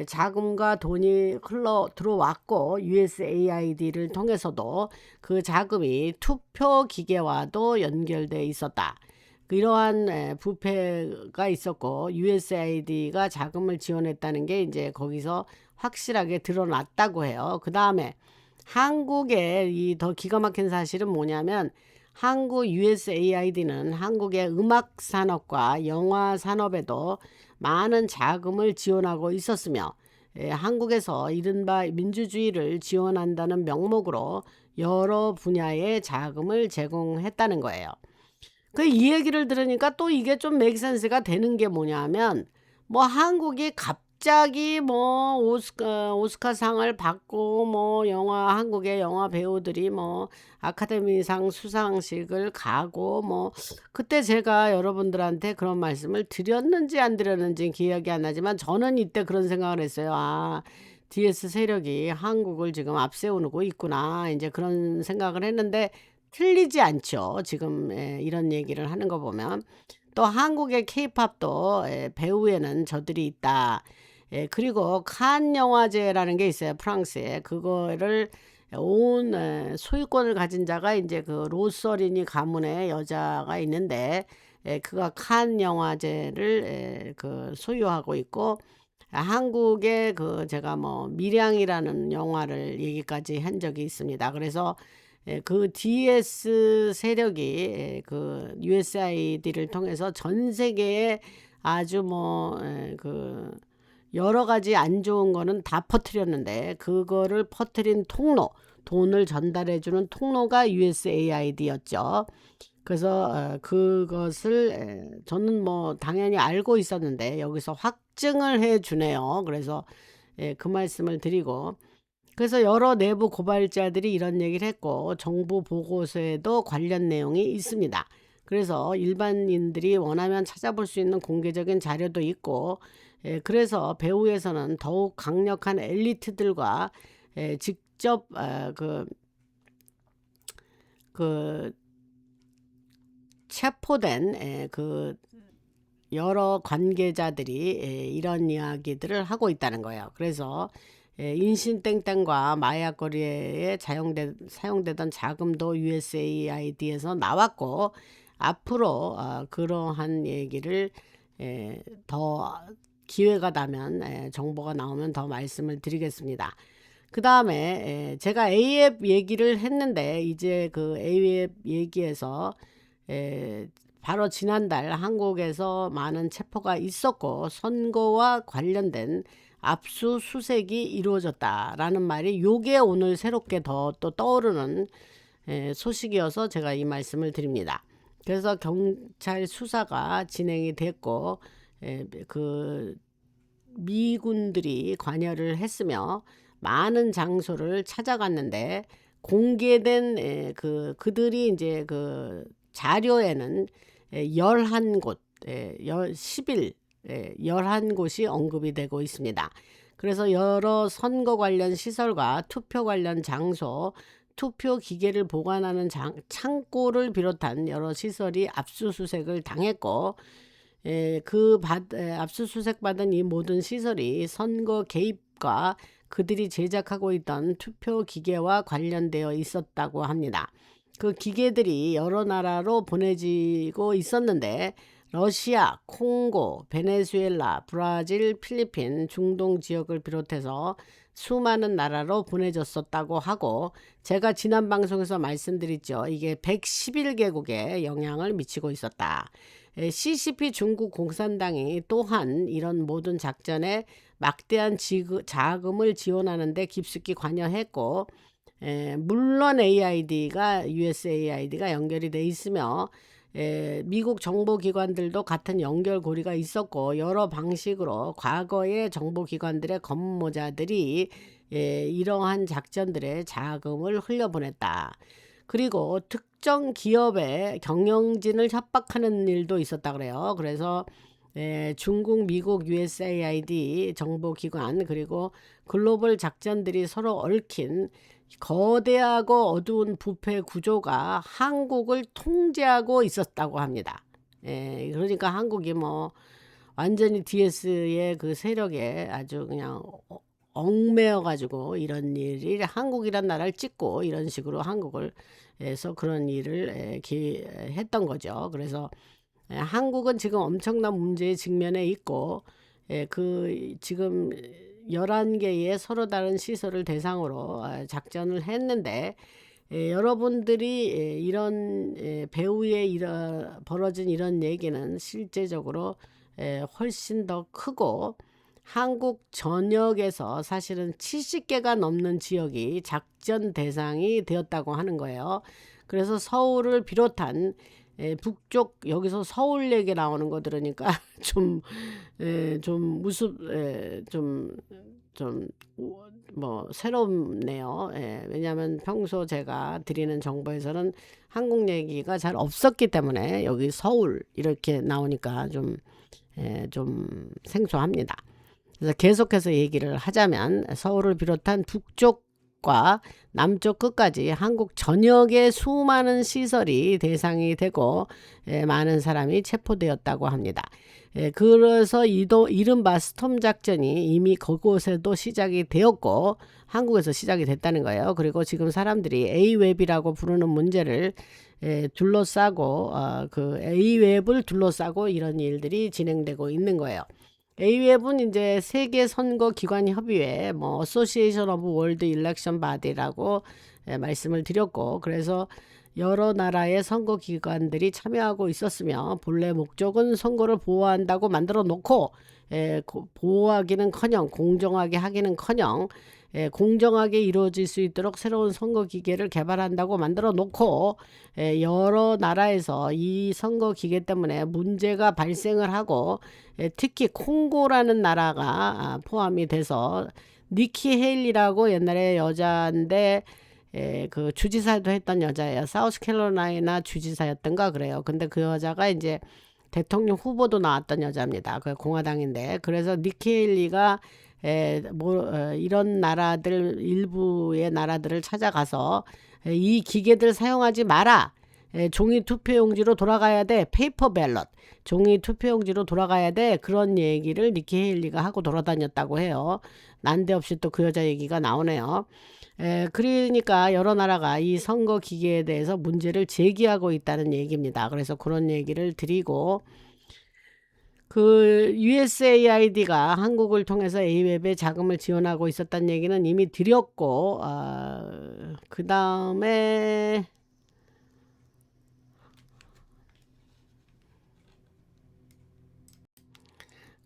자금과 돈이 흘러 들어왔고 USAID를 통해서도 그 자금이 투표 기계와도 연결돼 있었다. 이러한 부패가 있었고 USAID가 자금을 지원했다는 게 이제 거기서 확실하게 드러났다고 해요. 그 다음에 한국의 이 더 기가 막힌 사실은 뭐냐면 한국 USAID는 한국의 음악 산업과 영화 산업에도 많은 자금을 지원하고 있었으며 한국에서 이른바 민주주의를 지원한다는 명목으로 여러 분야의 자금을 제공했다는 거예요. 이 얘기를 들으니까 또 이게 좀 맥센스가 되는 게 뭐냐면 뭐 한국이 갑자기 뭐 오스카상을 받고 뭐 한국의 영화 배우들이 뭐 아카데미상 수상식을 가고 뭐 그때 제가 여러분들한테 그런 말씀을 드렸는지 안 드렸는지 기억이 안 나지만 저는 이때 그런 생각을 했어요. DS 세력이 한국을 지금 앞세우고 있구나. 이제 그런 생각을 했는데 틀리지 않죠. 지금 이런 얘기를 하는 거 보면. 또 한국의 케이팝도 배우에는 저들이 있다. 그리고 칸 영화제라는 게 있어요. 프랑스에. 그거를 온 소유권을 가진 자가 이제 그 로서리니 가문의 여자가 있는데 그가 칸 영화제를 그 소유하고 있고 한국의 그 제가 뭐 밀양이라는 영화를 얘기까지 한 적이 있습니다. 그래서 그 DS 세력이 그 USAID를 통해서 전 세계에 아주 그 여러 가지 안 좋은 거는 다 퍼뜨렸는데 그거를 퍼뜨린 통로, 돈을 전달해주는 통로가 USAID였죠. 그래서 그것을 저는 뭐 당연히 알고 있었는데 여기서 확증을 해주네요. 그래서 그 말씀을 드리고 그래서 여러 내부 고발자들이 이런 얘기를 했고 정부 보고서에도 관련 내용이 있습니다. 그래서 일반인들이 원하면 찾아볼 수 있는 공개적인 자료도 있고 그래서 배후에서는 더욱 강력한 엘리트들과 직접 그 체포된 그 여러 관계자들이 이런 이야기들을 하고 있다는 거예요. 그래서 인신땡땡과 마약 거래에 사용되던 자금도 USAID에서 나왔고 앞으로 그러한 얘기를 더 기회가 나면 정보가 나오면 더 말씀을 드리겠습니다. 그 다음에 제가 A앱 얘기를 했는데 이제 그 A앱 얘기에서 바로 지난달 한국에서 많은 체포가 있었고 선거와 관련된 압수수색이 이루어졌다라는 말이 요게 오늘 새롭게 더 또 떠오르는 소식이어서 제가 이 말씀을 드립니다. 그래서 경찰 수사가 진행이 됐고 그 미군들이 관여를 했으며 많은 장소를 찾아갔는데 공개된 그들이 이제 그 자료에는 11곳 11곳이 언급이 되고 있습니다. 그래서 여러 선거 관련 시설과 투표 관련 장소, 투표 기계를 보관하는 창고를 비롯한 여러 시설이 압수수색을 당했고 압수수색 받은 이 모든 시설이 선거 개입과 그들이 제작하고 있던 투표 기계와 관련되어 있었다고 합니다. 그 기계들이 여러 나라로 보내지고 있었는데 러시아, 콩고, 베네수엘라, 브라질, 필리핀, 중동 지역을 비롯해서 수많은 나라로 보내졌었다고 하고 제가 지난 방송에서 말씀드렸죠. 이게 111개국에 영향을 미치고 있었다. CCP 중국 공산당이 또한 이런 모든 작전에 막대한 자금을 지원하는 데 깊숙이 관여했고 물론 USAID가 연결이 돼 있으며 미국 정보기관들도 같은 연결고리가 있었고 여러 방식으로 과거의 정보기관들의 검모자들이 이러한 작전들의 자금을 흘려보냈다. 그리고 특정 기업의 경영진을 협박하는 일도 있었다 그래요. 그래서 중국, 미국, USAID 정보기관 그리고 글로벌 작전들이 서로 얽힌 거대하고 어두운 부패 구조가 한국을 통제하고 있었다고 합니다. 그러니까 한국이 뭐 완전히 DS의 그 세력에 아주 그냥 얽매여 가지고 이런 일이 한국이란 나라를 찍고 이런 식으로 한국을 해서 그런 일을 했던 거죠. 그래서 한국은 지금 엄청난 문제에 직면해 있고 그 지금 11개의 서로 다른 시설을 대상으로 작전을 했는데 여러분들이 이런 배후에 벌어진 이런 얘기는 실제적으로 훨씬 더 크고 한국 전역에서 사실은 70개가 넘는 지역이 작전 대상이 되었다고 하는 거예요. 그래서 서울을 비롯한 북쪽, 여기서 서울 얘기 나오는 거 들으니까 좀 뭐 새롭네요. 왜냐하면 평소 제가 드리는 정보에서는 한국 얘기가 잘 없었기 때문에 여기 서울 이렇게 나오니까 좀 생소합니다. 그래서 계속해서 얘기를 하자면 서울을 비롯한 북쪽과 남쪽 끝까지 한국 전역의 수많은 시설이 대상이 되고 많은 사람이 체포되었다고 합니다. 그래서 이른바 스톰 작전이 이미 그곳에도 시작이 되었고 한국에서 시작이 됐다는 거예요. 그리고 지금 사람들이 A웹이라고 부르는 문제를 둘러싸고 그 A웹을 둘러싸고 이런 일들이 진행되고 있는 거예요. A웹은 이제 세계 선거 기관 협의회 뭐 어소시에이션 오브 월드 일렉션 바디라고 말씀을 드렸고, 그래서 여러 나라의 선거 기관들이 참여하고 있었으며 본래 목적은 선거를 보호한다고 만들어 놓고 보호하기는커녕 공정하게 하기는커녕 공정하게 이루어질 수 있도록 새로운 선거 기계를 개발한다고 만들어 놓고 여러 나라에서 이 선거 기계 때문에 문제가 발생을 하고 특히 콩고라는 나라가 포함이 돼서 니키 헤일리라고 옛날에 여자인데 그 주지사도 했던 여자예요. 사우스캐롤라이나 주지사였던가 그래요. 근데 그 여자가 이제 대통령 후보도 나왔던 여자입니다. 그 공화당인데, 그래서 니키 헤일리가 이런 나라들 일부의 나라들을 찾아가서 이 기계들 사용하지 마라. 종이 투표용지로 돌아가야 돼. 페이퍼 밸럿. 종이 투표용지로 돌아가야 돼. 그런 얘기를 니키 헤일리가 하고 돌아다녔다고 해요. 난데없이 또 그 여자 얘기가 나오네요. 그러니까 여러 나라가 이 선거 기계에 대해서 문제를 제기하고 있다는 얘기입니다. 그래서 그런 얘기를 드리고, 그 USAID가 한국을 통해서 A웹에 자금을 지원하고 있었다는 얘기는 이미 드렸고, 그 다음에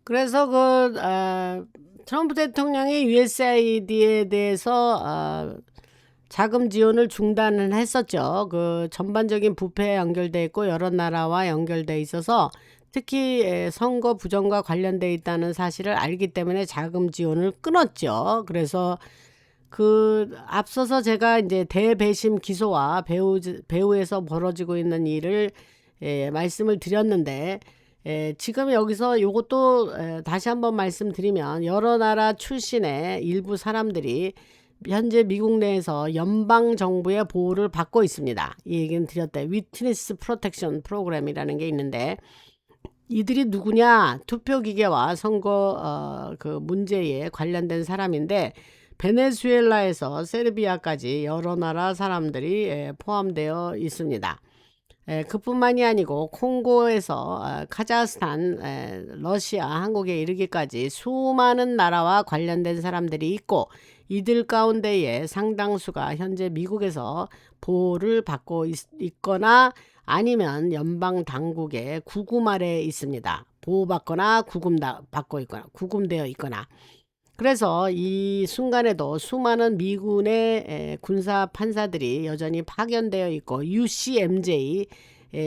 그래서 트럼프 대통령이 USAID에 대해서 자금 지원을 중단을 했었죠. 그 전반적인 부패에 연결돼 있고 여러 나라와 연결돼 있어서 특히 선거 부정과 관련돼 있다는 사실을 알기 때문에 자금 지원을 끊었죠. 그래서 그 앞서서 제가 이제 대배심 기소와 배후에서 벌어지고 있는 일을 말씀을 드렸는데, 지금 여기서 요것도 다시 한번 말씀드리면 여러 나라 출신의 일부 사람들이 현재 미국 내에서 연방 정부의 보호를 받고 있습니다. 이 얘기는 드렸다. 위트니스 프로텍션 프로그램이라는 게 있는데, 이들이 누구냐? 투표기계와 선거 그 문제에 관련된 사람인데, 베네수엘라에서 세르비아까지 여러 나라 사람들이 포함되어 있습니다. 그뿐만이 아니고 콩고에서 카자흐스탄, 러시아, 한국에 이르기까지 수많은 나라와 관련된 사람들이 있고, 이들 가운데에 상당수가 현재 미국에서 보호를 받고 있거나 아니면 연방 당국의 구금 아래에 있습니다. 보호받거나 받고 있거나 구금되어 있거나. 그래서 이 순간에도 수많은 미군의 군사 판사들이 여전히 파견되어 있고, UCMJ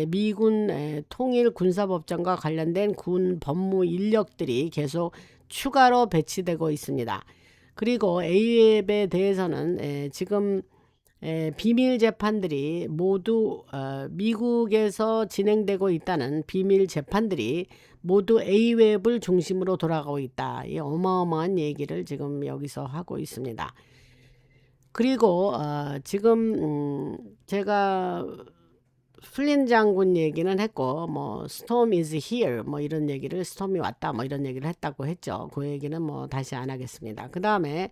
미군 통일 군사법정과 관련된 군 법무 인력들이 계속 추가로 배치되고 있습니다. 그리고 A웹에 대해서는 지금 비밀 재판들이 모두 미국에서 진행되고 있다는 비밀 재판들이 모두 A웹을 중심으로 돌아가고 있다. 이 어마어마한 얘기를 지금 여기서 하고 있습니다. 그리고 지금 제가 플린 장군 얘기는 했고 뭐 storm is here 뭐 이런 얘기를 스톰이 왔다 뭐 이런 얘기를 했다고 했죠. 그 얘기는 뭐 다시 안 하겠습니다. 그 다음에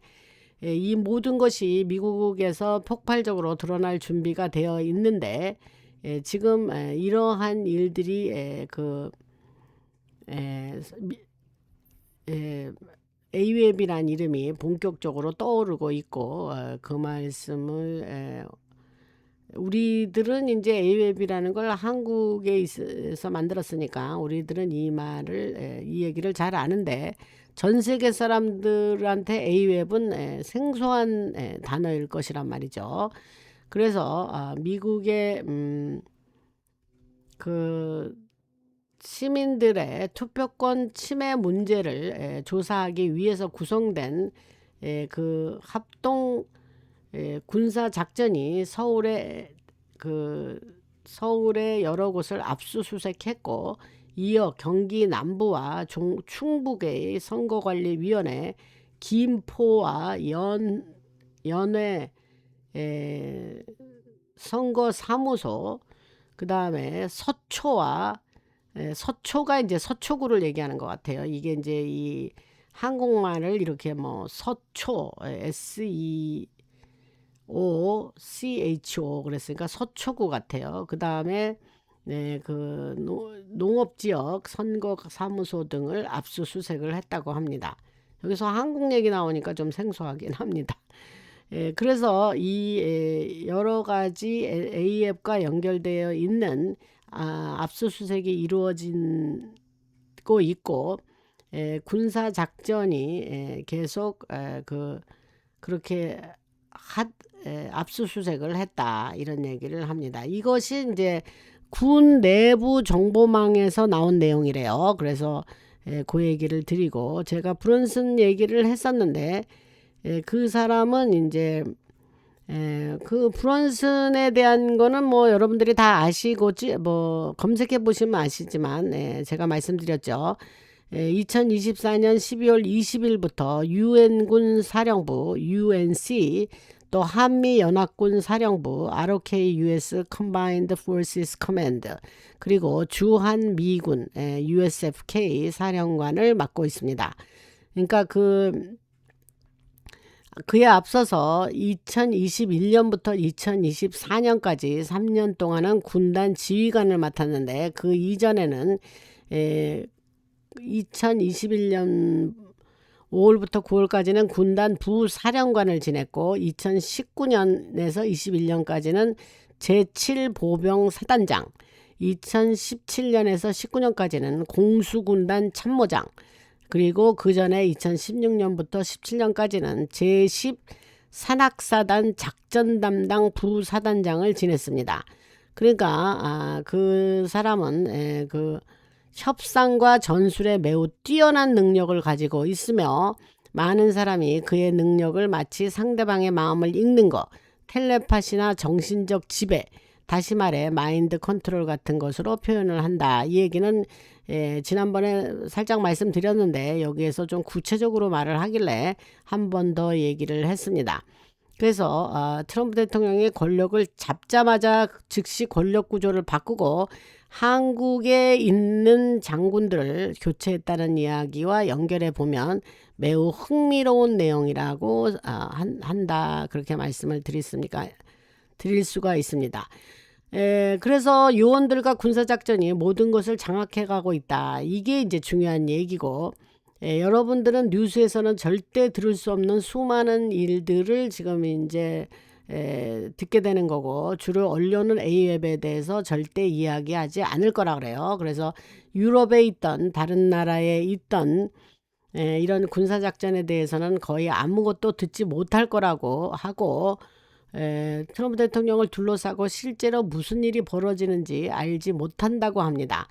이 모든 것이 미국에서 폭발적으로 드러날 준비가 되어 있는데 지금 이러한 일들이 AWAB이란 이름이 본격적으로 떠오르고 있고 그 말씀을 우리들은 이제 AWAB이라는 걸 한국에 있어서 만들었으니까 우리들은 이 말을 이 얘기를 잘 아는데 전 세계 사람들한테 AWAB은 생소한 단어일 것이란 말이죠. 그래서 미국의 그 시민들의 투표권 침해 문제를 조사하기 위해서 구성된 그 합동 군사 작전이 서울의 여러 곳을 압수수색했고 이어 경기 남부와 충북의 선거관리위원회, 김포와 연회 선거사무소, 그 다음에 서초가 이제 서초구를 얘기하는 것 같아요. 이게 이제 이 한국말을 이렇게 뭐 서초 SEOCHO 그랬으니까 서초구 같아요. 그 다음에 그 농업지역 선거사무소 등을 압수수색을 했다고 합니다. 여기서 한국 얘기 나오니까 좀 생소하긴 합니다. 그래서 이 여러 가지 AF과 연결되어 있는 압수수색이 이루어지고 있고 군사 작전이 계속 그렇게 압수수색을 했다 이런 얘기를 합니다. 이것이 이제 군 내부 정보망에서 나온 내용이래요. 그래서 그 얘기를 드리고 제가 브런슨 얘기를 했었는데 그 사람은 이제 그 브런슨에 대한 거는 뭐 여러분들이 다 아시고 뭐 검색해 보시면 아시지만 제가 말씀드렸죠. 2024년 12월 20일부터 유엔군 사령부 UNC 또 한미연합군 사령부 ROK-US Combined Forces Command 그리고 주한미군 USFK 사령관을 맡고 있습니다. 그러니까 그에 앞서서 2021년부터 2024년까지 3년 동안은 군단 지휘관을 맡았는데 그 이전에는 2021년 5월부터 9월까지는 군단 부사령관을 지냈고 2019년에서 21년까지는 제7보병 사단장 2017년에서 19년까지는 공수군단 참모장 그리고 그 전에 2016년부터 17년까지는 제10 산악사단 작전 담당 부사단장을 지냈습니다. 그러니까 그 사람은 그 협상과 전술에 매우 뛰어난 능력을 가지고 있으며 많은 사람이 그의 능력을 마치 상대방의 마음을 읽는 것, 텔레파시나 정신적 지배, 다시 말해 마인드 컨트롤 같은 것으로 표현을 한다. 이 얘기는 지난번에 살짝 말씀드렸는데 여기에서 좀 구체적으로 말을 하길래 한 번 더 얘기를 했습니다. 그래서 트럼프 대통령이 권력을 잡자마자 즉시 권력 구조를 바꾸고 한국에 있는 장군들을 교체했다는 이야기와 연결해 보면 매우 흥미로운 내용이라고 한다 그렇게 말씀을 드릴 수가 있습니다. 그래서 요원들과 군사작전이 모든 것을 장악해 가고 있다. 이게 이제 중요한 얘기고 여러분들은 뉴스에서는 절대 들을 수 없는 수많은 일들을 지금 이제 듣게 되는 거고 주로 언론은 AWAB에 대해서 절대 이야기하지 않을 거라 그래요. 그래서 유럽에 있던 다른 나라에 있던 이런 군사작전에 대해서는 거의 아무것도 듣지 못할 거라고 하고 트럼프 대통령을 둘러싸고 실제로 무슨 일이 벌어지는지 알지 못한다고 합니다.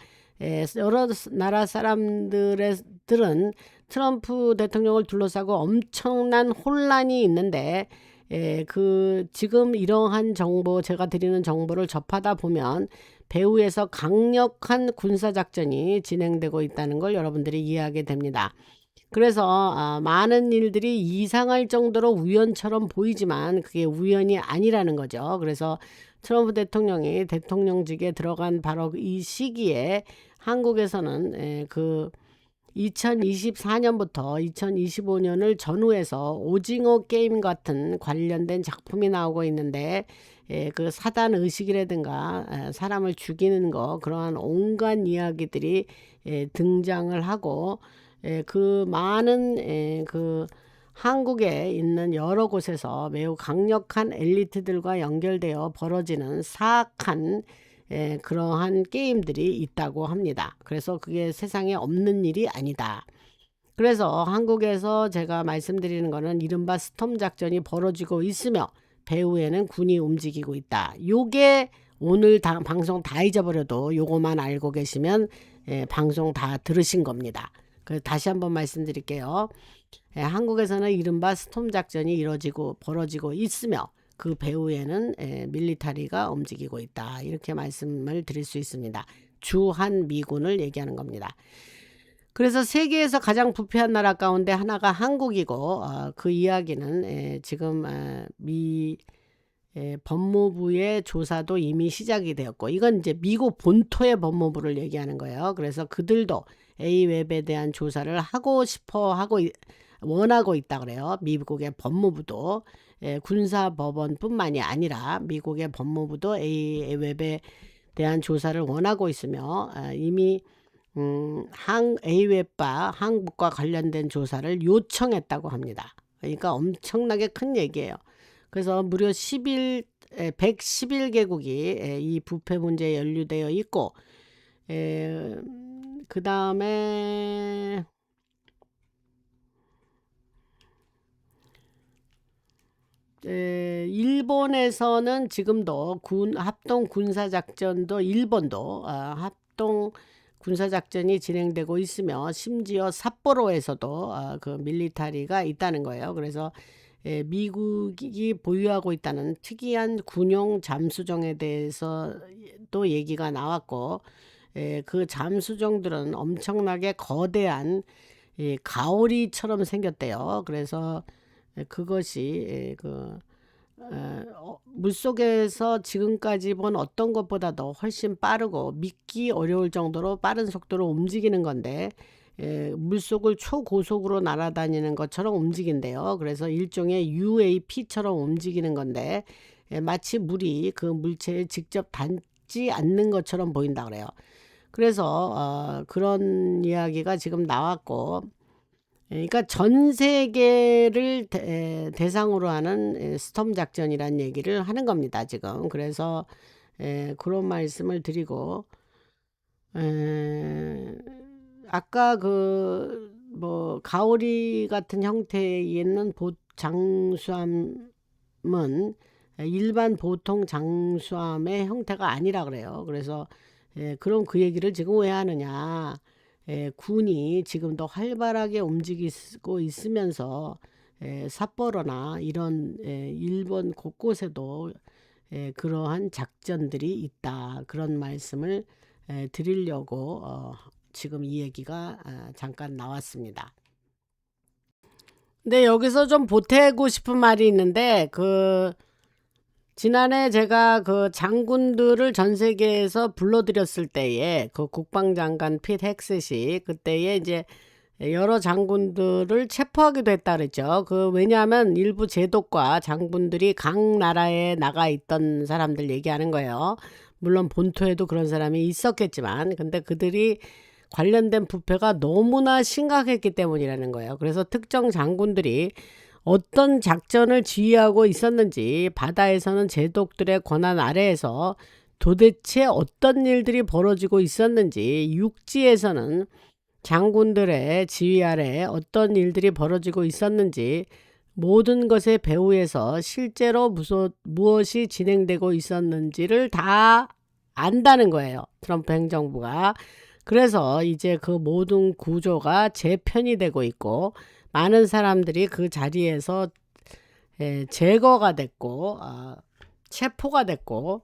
여러 나라 사람들은 트럼프 대통령을 둘러싸고 엄청난 혼란이 있는데 지금 이러한 정보 제가 드리는 정보를 접하다 보면 배후에서 강력한 군사작전이 진행되고 있다는 걸 여러분들이 이해하게 됩니다. 그래서 많은 일들이 이상할 정도로 우연처럼 보이지만 그게 우연이 아니라는 거죠. 그래서 트럼프 대통령이 대통령직에 들어간 바로 이 시기에 한국에서는 그 2024년부터 2025년을 전후해서 오징어 게임 같은 관련된 작품이 나오고 있는데 그 사단 의식이라든가 사람을 죽이는 거 그러한 온갖 이야기들이 등장을 하고 그 많은 그 한국에 있는 여러 곳에서 매우 강력한 엘리트들과 연결되어 벌어지는 사악한 그러한 게임들이 있다고 합니다. 그래서 그게 세상에 없는 일이 아니다. 그래서 한국에서 제가 말씀드리는 거는 이른바 스톰 작전이 벌어지고 있으며 배후에는 군이 움직이고 있다. 요게 오늘 방송 다 잊어버려도 요거만 알고 계시면 방송 다 들으신 겁니다. 그래서 다시 한번 말씀드릴게요. 한국에서는 이른바 스톰 작전이 벌어지고 있으며 그 배후에는 밀리터리가 움직이고 있다. 이렇게 말씀을 드릴 수 있습니다. 주한 미군을 얘기하는 겁니다. 그래서 세계에서 가장 부패한 나라 가운데 하나가 한국이고 그 이야기는 지금 미 법무부의 조사도 이미 시작이 되었고 이건 이제 미국 본토의 법무부를 얘기하는 거예요. 그래서 그들도 A웹에 대한 조사를 원하고 있다 그래요. 미국의 법무부도 군사법원뿐만이 아니라 미국의 법무부도 A웹에 대한 조사를 원하고 있으며 이미 A웹과 한국과 관련된 조사를 요청했다고 합니다. 그러니까 엄청나게 큰 얘기예요. 그래서 무려 111개국이 이 부패 문제에 연루되어 있고 그 다음에 일본에서는 지금도 합동 군사작전도 일본도 합동 군사작전이 진행되고 있으며 심지어 삿포로에서도 그 밀리터리가 있다는 거예요. 그래서 미국이 보유하고 있다는 특이한 군용 잠수정에 대해서도 얘기가 나왔고 그 잠수정들은 엄청나게 거대한 가오리처럼 생겼대요. 그래서 그것이 물속에서 지금까지 본 어떤 것보다도 훨씬 빠르고 믿기 어려울 정도로 빠른 속도로 움직이는 건데 물속을 초고속으로 날아다니는 것처럼 움직인대요. 그래서 일종의 UAP처럼 움직이는 건데 마치 물이 그 물체에 직접 닿지 않는 것처럼 보인다 그래요. 그래서 그런 이야기가 지금 나왔고 그러니까 전 세계를 대상으로 하는 스톰 작전이란 얘기를 하는 겁니다. 지금 그래서 그런 말씀을 드리고 아까 그 뭐 가오리 같은 형태에 있는 장수함은 일반 보통 장수함의 형태가 아니라 그래요. 그래서 그럼 그 얘기를 지금 왜 하느냐? 군이 지금도 활발하게 움직이고 있으면서 삿포로나 이런 일본 곳곳에도 그러한 작전들이 있다. 그런 말씀을 드리려고 지금 이 얘기가 잠깐 나왔습니다. 근데 여기서 좀 보태고 싶은 말이 있는데 지난해 제가 그 장군들을 전 세계에서 불러들였을 때에 그 국방장관 핏 헥셋이 그때에 이제 여러 장군들을 체포하기도 했다 그랬죠. 왜냐하면 일부 제독과 장군들이 각 나라에 나가 있던 사람들 얘기하는 거예요. 물론 본토에도 그런 사람이 있었겠지만 근데 그들이 관련된 부패가 너무나 심각했기 때문이라는 거예요. 그래서 특정 장군들이 어떤 작전을 지휘하고 있었는지 바다에서는 제독들의 권한 아래에서 도대체 어떤 일들이 벌어지고 있었는지 육지에서는 장군들의 지휘 아래 어떤 일들이 벌어지고 있었는지 모든 것의 배후에서 실제로 무엇이 진행되고 있었는지를 다 안다는 거예요. 트럼프 행정부가. 그래서 이제 그 모든 구조가 재편이 되고 있고 많은 사람들이 그 자리에서 제거가 됐고 체포가 됐고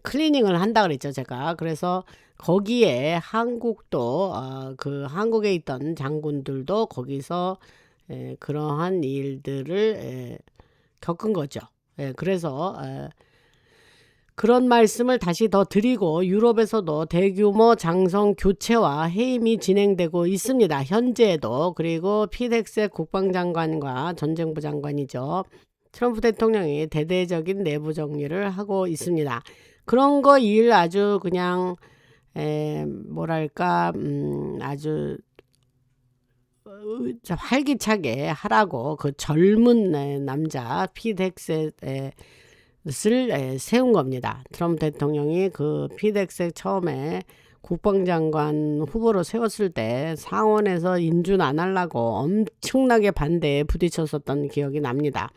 클리닝을 한다 그랬죠 제가. 그래서 거기에 한국도 그 한국에 있던 장군들도 거기서 그러한 일들을 겪은 거죠. 그래서 그런 말씀을 다시 더 드리고, 유럽에서도 대규모 장성 교체와 해임이 진행되고 있습니다. 현재에도. 그리고 피덱스의 국방장관과 전쟁부 장관이죠. 트럼프 대통령이 대대적인 내부 정리를 하고 있습니다. 그런 거 일 아주 그냥 뭐랄까 아주 활기차게 하라고 그 젊은 남자 피덱스를 세운 겁니다. 트럼프 대통령이 그 피덱스 처음에 국방장관 후보로 세웠을 때 상원에서 인준 안 하려고 엄청나게 반대에 부딪혔었던 기억이 납니다.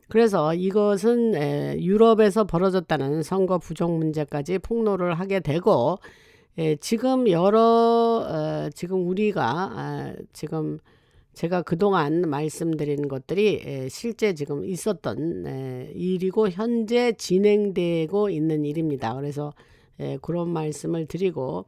그래서 이것은 유럽에서 벌어졌다는 선거 부정 문제까지 폭로를 하게 되고, 지금 지금 우리가 지금 제가 그동안 말씀드린 것들이 실제 지금 있었던 일이고 현재 진행되고 있는 일입니다. 그래서 그런 말씀을 드리고,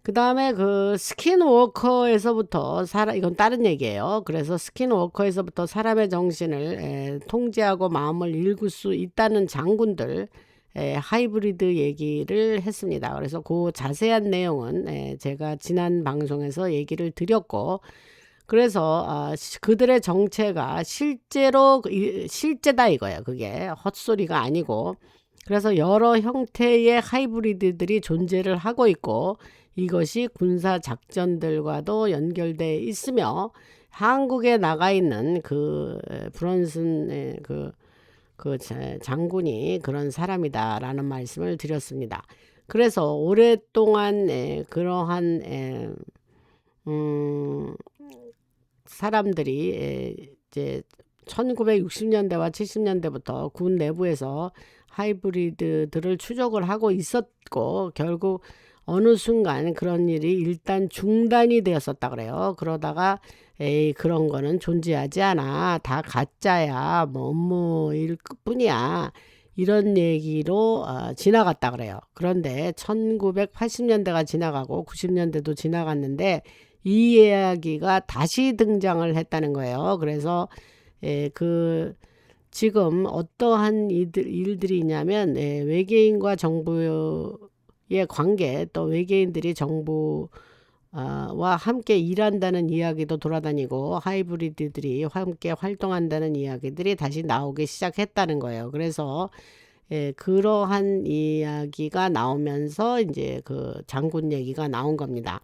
그 다음에 그 스킨워커에서부터 이건 다른 얘기예요. 그래서 스킨워커에서부터 사람의 정신을 통제하고 마음을 읽을 수 있다는 장군들, 하이브리드 얘기를 했습니다. 그래서 그 자세한 내용은 제가 지난 방송에서 얘기를 드렸고, 그래서 그들의 정체가 실제다 이거예요. 그게 헛소리가 아니고. 그래서 여러 형태의 하이브리드들이 존재를 하고 있고, 이것이 군사 작전들과도 연결돼 있으며, 한국에 나가 있는 그 브런슨의 그 장군이 그런 사람이다라는 말씀을 드렸습니다. 그래서 오랫동안 그러한 사람들이 이제 1960년대와 70년대부터 군 내부에서 하이브리드들을 추적을 하고 있었고, 결국 어느 순간 그런 일이 일단 중단이 되었었다 그래요. 그러다가 그런 거는 존재하지 않아, 다 가짜야, 뭐 업무일 뿐이야, 이런 얘기로 지나갔다 그래요. 그런데 1980년대가 지나가고 90년대도 지나갔는데 이 이야기가 다시 등장을 했다는 거예요. 그래서 지금 어떠한 일들이 있냐면, 외계인과 정부의 관계, 또 외계인들이 정부와 함께 일한다는 이야기도 돌아다니고, 하이브리드들이 함께 활동한다는 이야기들이 다시 나오기 시작했다는 거예요. 그래서 그러한 이야기가 나오면서 이제 그 장군 얘기가 나온 겁니다.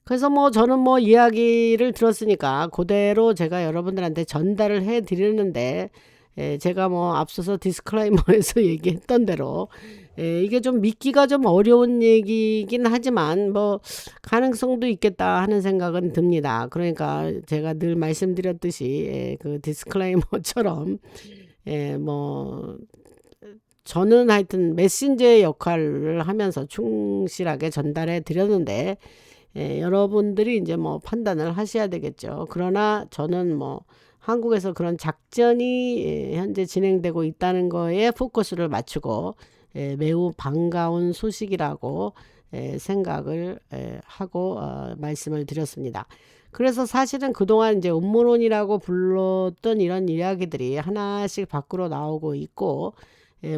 그래서 저는 이야기를 들었으니까 그대로 제가 여러분들한테 전달을 해 드리는데, 제가 앞서서 디스클레이머에서 얘기했던 대로 이게 좀 믿기가 좀 어려운 얘기긴 하지만 가능성도 있겠다 하는 생각은 듭니다. 그러니까 제가 늘 말씀드렸듯이 그 디스클레이머처럼 저는 하여튼 메신저의 역할을 하면서 충실하게 전달해 드렸는데, 여러분들이 이제 판단을 하셔야 되겠죠. 그러나 저는 한국에서 그런 작전이 현재 진행되고 있다는 거에 포커스를 맞추고 매우 반가운 소식이라고 생각을 하고 말씀을 드렸습니다. 그래서 사실은 그동안 이제 음모론이라고 불렀던 이런 이야기들이 하나씩 밖으로 나오고 있고,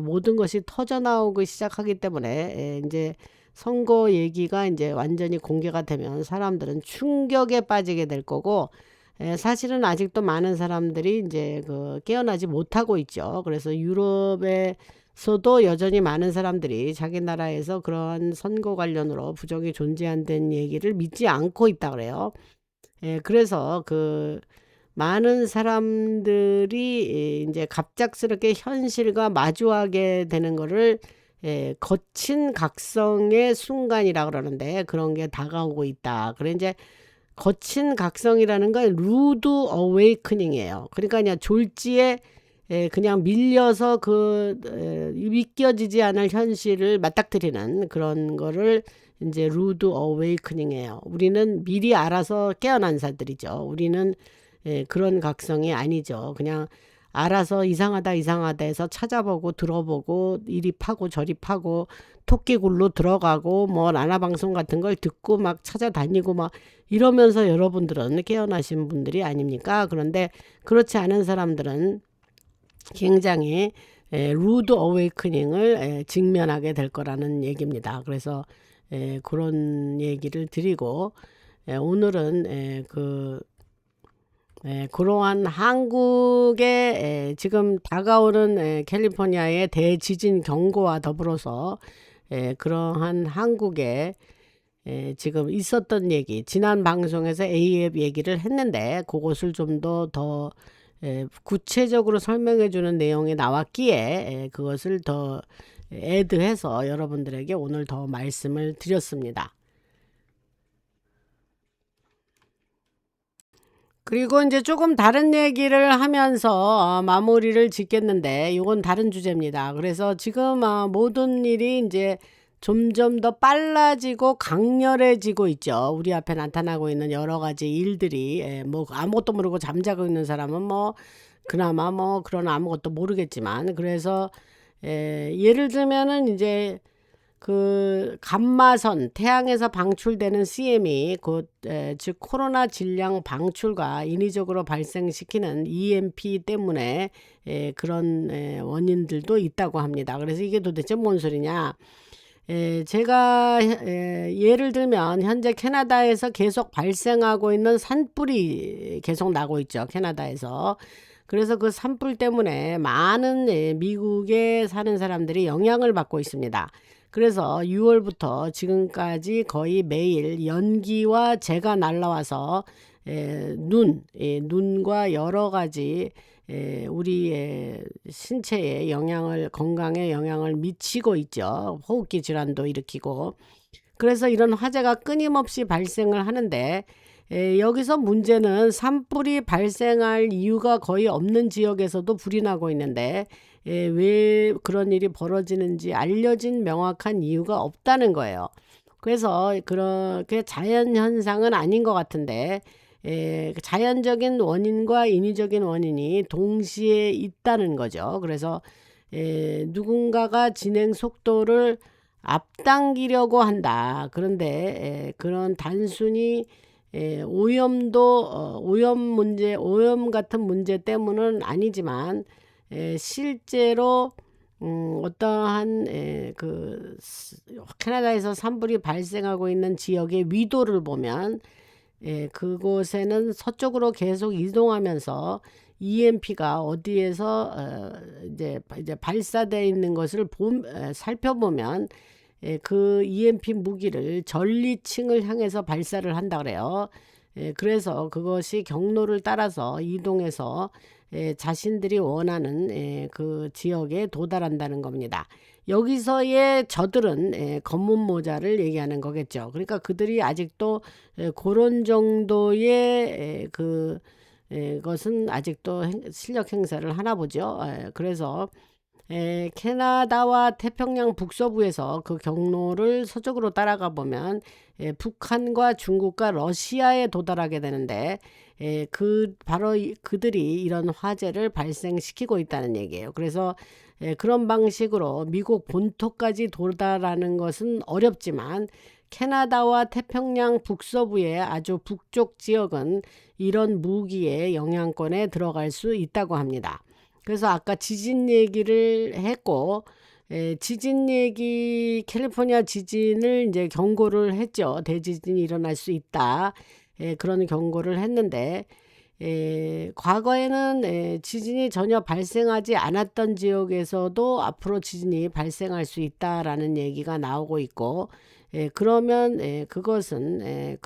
모든 것이 터져 나오기 시작하기 때문에 이제 선거 얘기가 이제 완전히 공개가 되면 사람들은 충격에 빠지게 될 거고, 사실은 아직도 많은 사람들이 이제 깨어나지 못하고 있죠. 그래서 유럽에서도 여전히 많은 사람들이 자기 나라에서 그런 선거 관련으로 부정이 존재한다는 얘기를 믿지 않고 있다 그래요. 그래서 많은 사람들이 이제 갑작스럽게 현실과 마주하게 되는 거를 거친 각성의 순간이라 그러는데, 그런 게 다가오고 있다. 그래 이제 거친 각성이라는 건 루드 어웨이크닝이에요. 그러니까 그냥 졸지에 그냥 밀려서 믿겨지지 않을 현실을 맞닥뜨리는 그런 거를 이제 루드 어웨이크닝이에요. 우리는 미리 알아서 깨어난 사들이죠. 우리는 그런 각성이 아니죠. 그냥 알아서 이상하다 해서 찾아보고 들어보고 이리 파고 저리 파고 토끼굴로 들어가고 뭐 나나방송 같은 걸 듣고 막 찾아다니고 막 이러면서 여러분들은 깨어나신 분들이 아닙니까? 그런데 그렇지 않은 사람들은 굉장히 루드 어웨이크닝을 직면하게 될 거라는 얘기입니다. 그래서 그런 얘기를 드리고 오늘은 그러한 한국의 지금 다가오는 캘리포니아의 대지진 경고와 더불어서 그러한 한국의 지금 있었던 얘기, 지난 방송에서 AF 얘기를 했는데 그것을 좀 더 구체적으로 설명해 주는 내용이 나왔기에 그것을 더 애드해서 여러분들에게 오늘 더 말씀을 드렸습니다. 그리고 이제 조금 다른 얘기를 하면서 마무리를 짓겠는데 이건 다른 주제입니다. 그래서 지금 모든 일이 이제 점점 더 빨라지고 강렬해지고 있죠. 우리 앞에 나타나고 있는 여러 가지 일들이 뭐 아무것도 모르고 잠자고 있는 사람은 뭐 그나마 뭐 그런 아무것도 모르겠지만 그래서 예를 들면은 이제 그 감마선 태양에서 방출되는 CM이 즉 코로나 질량 방출과 인위적으로 발생시키는 EMP 때문에 그런 원인들도 있다고 합니다. 그래서 이게 도대체 뭔 소리냐? 제가 예를 들면 현재 캐나다에서 계속 발생하고 있는 산불이 계속 나고 있죠. 캐나다에서. 그래서 그 산불 때문에 많은 미국에 사는 사람들이 영향을 받고 있습니다. 그래서 6월부터 지금까지 거의 매일 연기와 재가 날라와서 눈과 여러 가지 우리의 신체에 건강에 영향을 미치고 있죠. 호흡기 질환도 일으키고. 그래서 이런 화재가 끊임없이 발생을 하는데 여기서 문제는 산불이 발생할 이유가 거의 없는 지역에서도 불이 나고 있는데 왜 그런 일이 벌어지는지 알려진 명확한 이유가 없다는 거예요. 그래서 그렇게 자연현상은 아닌 것 같은데 자연적인 원인과 인위적인 원인이 동시에 있다는 거죠. 그래서 누군가가 진행 속도를 앞당기려고 한다. 그런데 그런 단순히 오염 같은 문제 때문은 아니지만 실제로 어떠한 캐나다에서 산불이 발생하고 있는 지역의 위도를 보면 그곳에는 서쪽으로 계속 이동하면서 EMP가 어디에서 이제 발사되어 있는 것을 살펴보면 그 EMP 무기를 전리층을 향해서 발사를 한다 그래요. 그래서 그것이 경로를 따라서 이동해서 자신들이 원하는 그 지역에 도달한다는 겁니다. 여기서의 저들은 검은 모자를 얘기하는 거겠죠. 그러니까 그들이 아직도 그런 정도의 것은 아직도 실력 행사를 하나 보죠. 그래서 캐나다와 태평양 북서부에서 그 경로를 서쪽으로 따라가 보면 북한과 중국과 러시아에 도달하게 되는데 바로 그들이 이런 화재를 발생시키고 있다는 얘기예요. 그래서 그런 방식으로 미국 본토까지 도달하는 것은 어렵지만 캐나다와 태평양 북서부의 아주 북쪽 지역은 이런 무기의 영향권에 들어갈 수 있다고 합니다. 그래서 아까 지진 얘기를 했고 지진 얘기 캘리포니아 지진을 이제 경고를 했죠. 대지진이 일어날 수 있다. 그런 경고를 했는데 과거에는 지진이 전혀 발생하지 않았던 지역에서도 앞으로 지진이 발생할 수 있다라는 얘기가 나오고 있고 그러면 그것은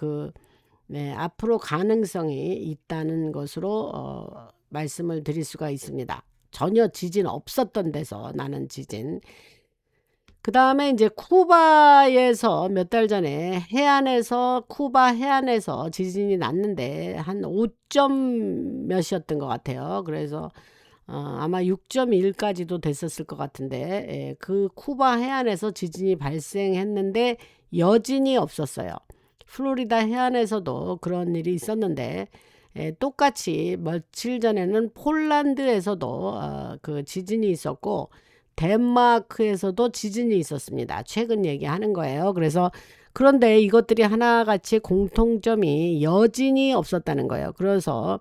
앞으로 가능성이 있다는 것으로 말씀을 드릴 수가 있습니다. 전혀 지진 없었던 데서 나는 지진. 그 다음에 이제 쿠바에서 몇 달 전에 쿠바 해안에서 지진이 났는데 한 5점 몇이었던 것 같아요. 그래서 아마 6.1까지도 됐었을 것 같은데 그 쿠바 해안에서 지진이 발생했는데 여진이 없었어요. 플로리다 해안에서도 그런 일이 있었는데 똑같이 며칠 전에는 폴란드에서도 그 지진이 있었고 덴마크에서도 지진이 있었습니다. 최근 얘기하는 거예요. 그래서 그런데 이것들이 하나같이 공통점이 여진이 없었다는 거예요. 그래서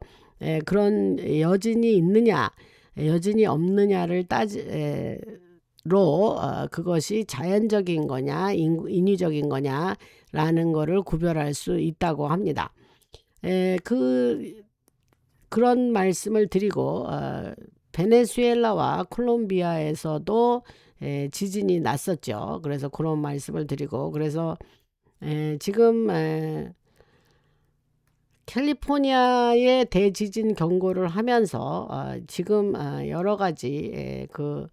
그런 여진이 있느냐 여진이 없느냐를 그것이 자연적인 거냐 인위적인 거냐라는 거를 구별할 수 있다고 합니다. 그런 말씀을 드리고 베네수엘라와 콜롬비아에서도 지진이 났었죠. 그래서 그런 말씀을 드리고 그래서 지금 캘리포니아의 대지진 경고를 하면서 지금 여러 가지 그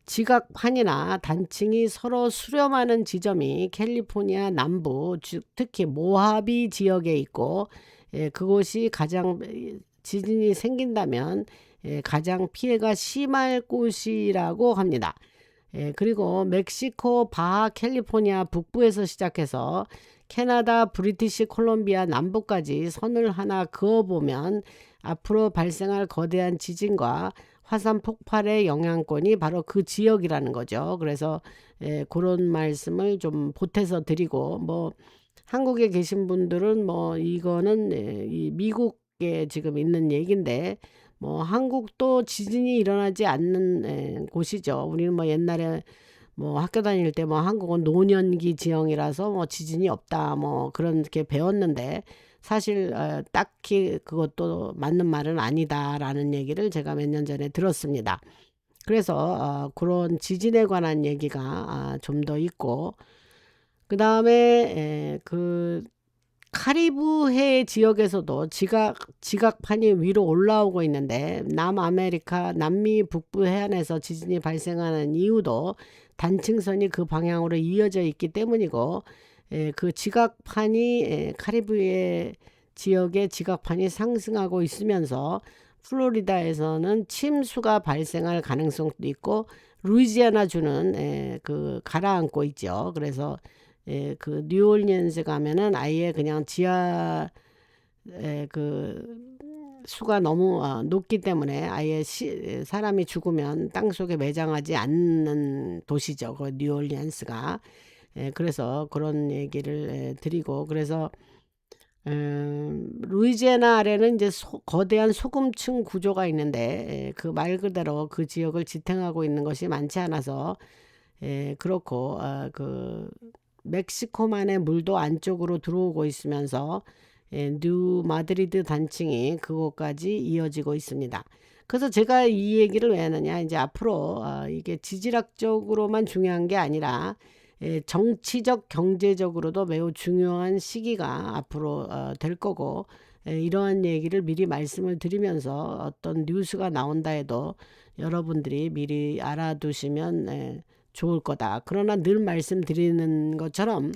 지각판이나 단층이 서로 수렴하는 지점이 캘리포니아 남부 특히 모하비 지역에 있고 그곳이 가장 지진이 생긴다면 가장 피해가 심할 곳이라고 합니다. 그리고 멕시코 바하 캘리포니아 북부에서 시작해서 캐나다 브리티시 콜롬비아 남부까지 선을 하나 그어보면 앞으로 발생할 거대한 지진과 화산 폭발의 영향권이 바로 그 지역이라는 거죠. 그래서 그런 말씀을 좀 보태서 드리고 뭐 한국에 계신 분들은 뭐 이거는 이 미국에 지금 있는 얘기인데 뭐 한국도 지진이 일어나지 않는 곳이죠. 우리는 뭐 옛날에 뭐 학교 다닐 때 뭐 한국은 노년기 지형이라서 뭐 지진이 없다 뭐 그렇게 배웠는데 사실 딱히 그것도 맞는 말은 아니다라는 얘기를 제가 몇 년 전에 들었습니다. 그래서 그런 지진에 관한 얘기가 좀 더 있고 그 다음에 그 카리브해 지역에서도 지각판이 위로 올라오고 있는데 남아메리카 남미 북부 해안에서 지진이 발생하는 이유도 단층선이 그 방향으로 이어져 있기 때문이고 그 지각판이 카리브해 지역의 지각판이 상승하고 있으면서 플로리다에서는 침수가 발생할 가능성도 있고 루이지애나주는 그 가라앉고 있죠. 그래서 그 뉴올리언스 가면은 아예 그냥 지하 그 수가 너무 높기 때문에 아예 사람이 죽으면 땅속에 매장하지 않는 도시죠. 그 뉴올리언스가. 그래서 그런 얘기를 드리고 그래서 루이지애나 아래는 이제 거대한 소금층 구조가 있는데 그 말 그대로 그 지역을 지탱하고 있는 것이 많지 않아서 그렇고 그 멕시코만의 물도 안쪽으로 들어오고 있으면서 뉴 마드리드 단층이 그곳까지 이어지고 있습니다. 그래서 제가 이 얘기를 왜 하느냐 이제 앞으로 이게 지질학적으로만 중요한 게 아니라 정치적 경제적으로도 매우 중요한 시기가 앞으로 될 거고 이러한 얘기를 미리 말씀을 드리면서 어떤 뉴스가 나온다 해도 여러분들이 미리 알아두시면 좋을 거다. 그러나 늘 말씀드리는 것처럼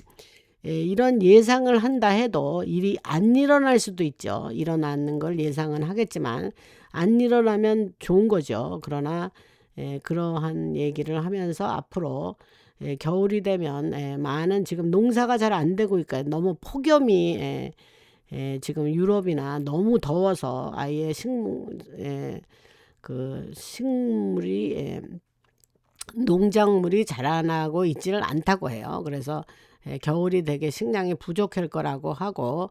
이런 예상을 한다 해도 일이 안 일어날 수도 있죠. 일어나는 걸 예상은 하겠지만 안 일어나면 좋은 거죠. 그러나 그러한 얘기를 하면서 앞으로 겨울이 되면 많은 지금 농사가 잘 안 되고 있니까 너무 폭염이 지금 유럽이나 너무 더워서 아예 식물이 농작물이 자라나고 있지를 않다고 해요. 그래서 겨울이 되게 식량이 부족할 거라고 하고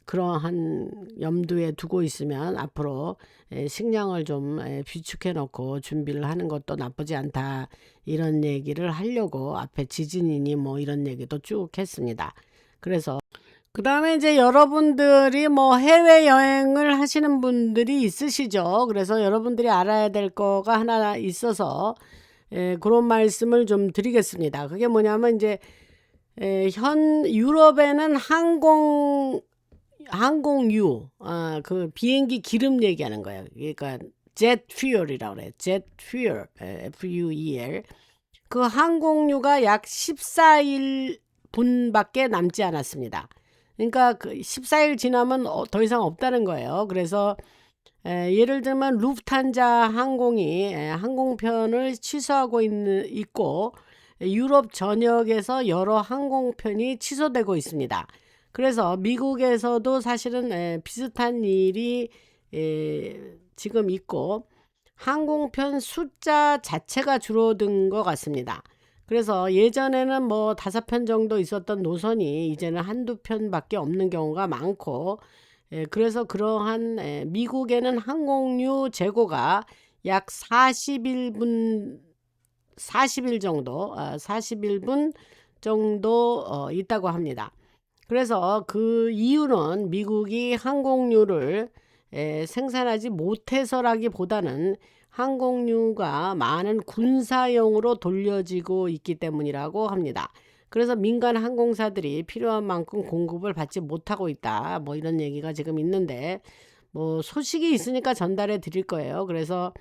그러한 염두에 두고 있으면 앞으로 식량을 좀 비축해 놓고 준비를 하는 것도 나쁘지 않다 이런 얘기를 하려고 앞에 지진이니 뭐 이런 얘기도 쭉 했습니다. 그래서 그 다음에 이제 여러분들이 뭐 해외여행을 하시는 분들이 있으시죠. 그래서 여러분들이 알아야 될 거가 하나 있어서 그런 말씀을 좀 드리겠습니다. 그게 뭐냐면 이제 유럽에는 항공유 그 비행기 기름 얘기하는 거예요. 그러니까 jet fuel이라고 그래요. jet fuel FUEL 그 항공유가 약 14일 분밖에 남지 않았습니다. 그러니까 그 14일 지나면 더 이상 없다는 거예요. 그래서 예를 들면 루프탄자 항공이 항공편을 취소하고 있고 유럽 전역에서 여러 항공편이 취소되고 있습니다. 그래서 미국에서도 사실은 비슷한 일이 지금 있고 항공편 숫자 자체가 줄어든 것 같습니다. 그래서 예전에는 뭐 5편 정도 있었던 노선이 이제는 한두 편밖에 없는 경우가 많고, 그래서 그러한 미국에는 항공유 재고가 약 40일 정도 41분 정도 있다고 합니다. 그래서 그 이유는 미국이 항공유를 생산하지 못해서라기보다는 항공유가 많은 군사용으로 돌려지고 있기 때문이라고 합니다. 그래서 민간 항공사들이 필요한 만큼 공급을 받지 못하고 있다. 뭐 이런 얘기가 지금 있는데, 뭐 소식이 있으니까 전달해 드릴 거예요. 그래서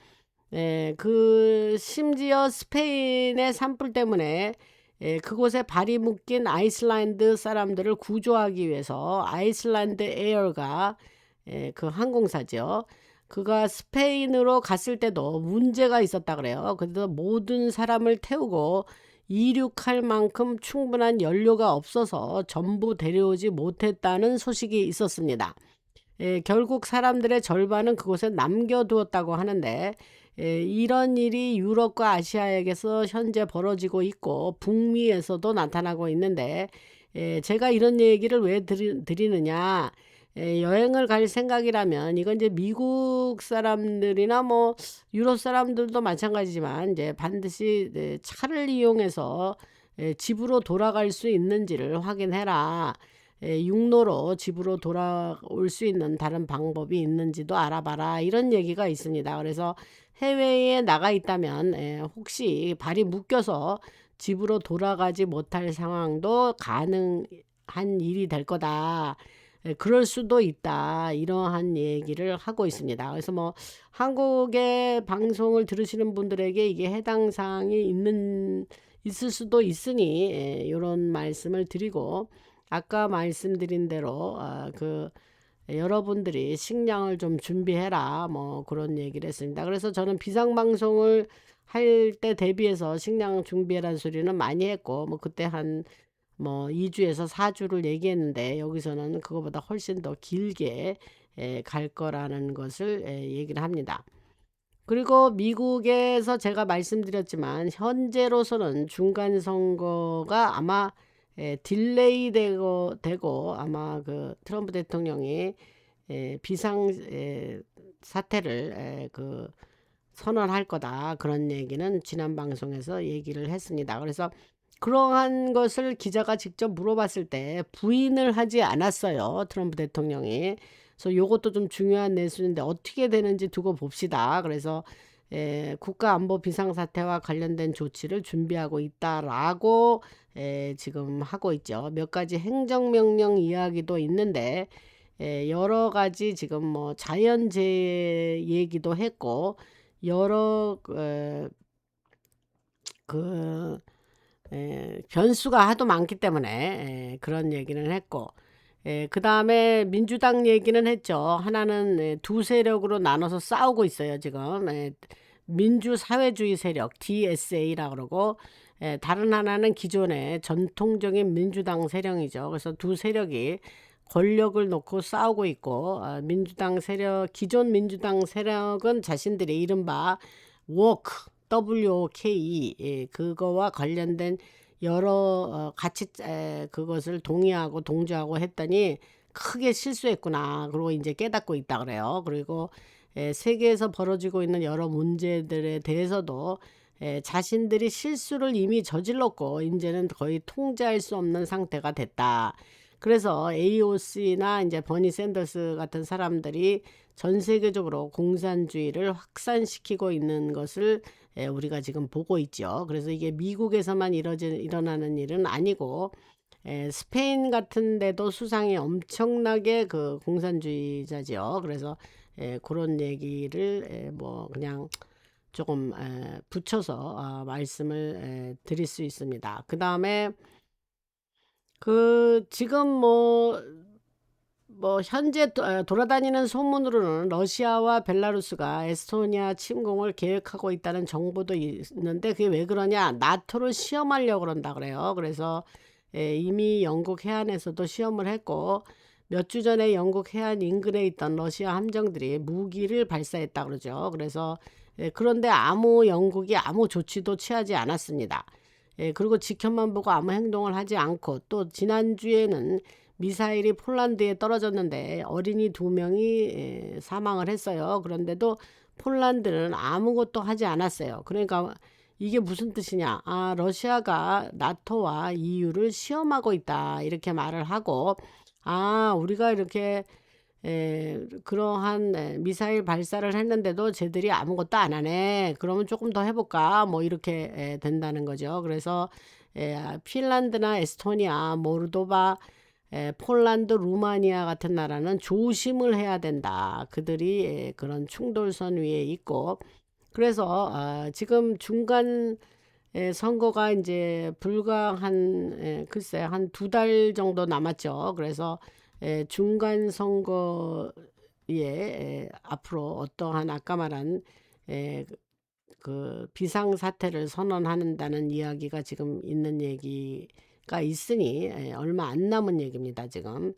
심지어 스페인의 산불 때문에 그곳에 발이 묶인 아이슬란드 사람들을 구조하기 위해서 아이슬란드 에어가 그 항공사죠. 그가 스페인으로 갔을 때도 문제가 있었다 그래요. 그래서 모든 사람을 태우고 이륙할 만큼 충분한 연료가 없어서 전부 데려오지 못했다는 소식이 있었습니다. 결국 사람들의 절반은 그곳에 남겨두었다고 하는데, 이런 일이 유럽과 아시아에서 현재 벌어지고 있고 북미에서도 나타나고 있는데, 제가 이런 얘기를 왜 드리느냐, 여행을 갈 생각이라면 이건 이제 미국 사람들이나 뭐 유럽 사람들도 마찬가지지만 이제 반드시 차를 이용해서 집으로 돌아갈 수 있는지를 확인해라. 육로로 집으로 돌아올 수 있는 다른 방법이 있는지도 알아봐라, 이런 얘기가 있습니다. 그래서 해외에 나가 있다면 혹시 발이 묶여서 집으로 돌아가지 못할 상황도 가능한 일이 될 거다. 그럴 수도 있다. 이러한 얘기를 하고 있습니다. 그래서 뭐 한국의 방송을 들으시는 분들에게 이게 해당 사항이 있을 수도 있으니 이런 말씀을 드리고, 아까 말씀드린 대로 여러분들이 식량을 좀 준비해라, 뭐 그런 얘기를 했습니다. 그래서 저는 비상방송을 할 때 대비해서 식량 준비해라는 소리는 많이 했고, 뭐 그때 한 2주에서 4주를 얘기했는데, 여기서는 그거보다 훨씬 더 길게 갈 거라는 것을 얘기를 합니다. 그리고 미국에서 제가 말씀드렸지만 현재로서는 중간 선거가 아마 딜레이 되고 아마 그 트럼프 대통령이 비상 사태를 선언할 거다, 그런 얘기는 지난 방송에서 얘기를 했습니다. 그래서 그러한 것을 기자가 직접 물어봤을 때 부인을 하지 않았어요, 트럼프 대통령이. 그래서 이것도 좀 중요한 내수인데 어떻게 되는지 두고 봅시다. 그래서 국가안보 비상사태와 관련된 조치를 준비하고 있다라고 지금 하고 있죠. 몇 가지 행정명령 이야기도 있는데, 여러 가지 지금 뭐 자연재해 얘기도 했고, 여러 변수가 하도 많기 때문에 그런 얘기는 했고, 그 다음에 민주당 얘기는 했죠. 하나는 두 세력으로 나눠서 싸우고 있어요 지금. 민주사회주의 세력 DSA라 그러고, 다른 하나는 기존의 전통적인 민주당 세력이죠. 그래서 두 세력이 권력을 놓고 싸우고 있고, 기존 민주당 세력은 자신들의 이른바 워크 WOK, 그거와 관련된 여러 같이 그것을 동의하고 동조하고 했더니 크게 실수했구나, 그리고 이제 깨닫고 있다 그래요. 그리고 세계에서 벌어지고 있는 여러 문제들에 대해서도 자신들이 실수를 이미 저질렀고 이제는 거의 통제할 수 없는 상태가 됐다. 그래서 AOC나 이제 버니 샌더스 같은 사람들이 전 세계적으로 공산주의를 확산시키고 있는 것을 우리가 지금 보고 있죠. 그래서 이게 미국에서만 일어나는 일은 아니고, 스페인 같은 데도 수상이 엄청나게 그 공산주의자죠. 그래서 그런 얘기를 뭐 그냥 조금 붙여서 말씀을 드릴 수 있습니다. 그 다음에 지금 현재 돌아다니는 소문으로는 러시아와 벨라루스가 에스토니아 침공을 계획하고 있다는 정보도 있는데, 그게 왜 그러냐, 나토를 시험하려고 그런다 그래요. 그래서 이미 영국 해안에서도 시험을 했고 몇 주 전에 영국 해안 인근에 있던 러시아 함정들이 무기를 발사했다 그러죠. 그래서 그런데 영국이 아무 조치도 취하지 않았습니다. 그리고 지켜만 보고 아무 행동을 하지 않고 또 지난주에는 미사일이 폴란드에 떨어졌는데 어린이 2명이 사망을 했어요. 그런데도 폴란드는 아무것도 하지 않았어요. 그러니까 이게 무슨 뜻이냐? 러시아가 나토와 EU를 시험하고 있다. 이렇게 말을 하고, 우리가 이렇게 그러한 미사일 발사를 했는데도 쟤들이 아무것도 안 하네. 그러면 조금 더 해볼까? 뭐 이렇게 된다는 거죠. 그래서 핀란드나 에스토니아, 몰도바, 폴란드, 루마니아 같은 나라는 조심을 해야 된다. 그들이 그런 충돌선 위에 있고, 그래서 지금 중간 선거가 이제 불과 글쎄 한 2달 정도 남았죠. 그래서 중간 선거에 앞으로 어떠한 아까 말한 그 비상사태를 선언한다는 이야기가 지금 있는 얘기가 있으니 얼마 안 남은 얘기입니다, 지금.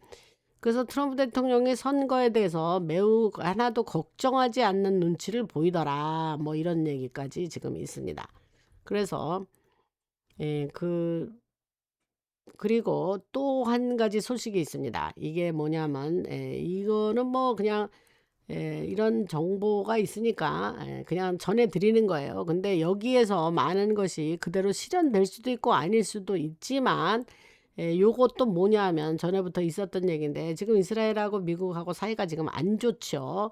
그래서 트럼프 대통령이 선거에 대해서 매우 하나도 걱정하지 않는 눈치를 보이더라. 뭐 이런 얘기까지 지금 있습니다. 그래서 그리고 또 한 가지 소식이 있습니다. 이게 뭐냐면 이거는 뭐 그냥 이런 정보가 있으니까 그냥 전해드리는 거예요. 근데 여기에서 많은 것이 그대로 실현될 수도 있고 아닐 수도 있지만 요것도 뭐냐면 전에부터 있었던 얘기인데 지금 이스라엘하고 미국하고 사이가 지금 안 좋죠.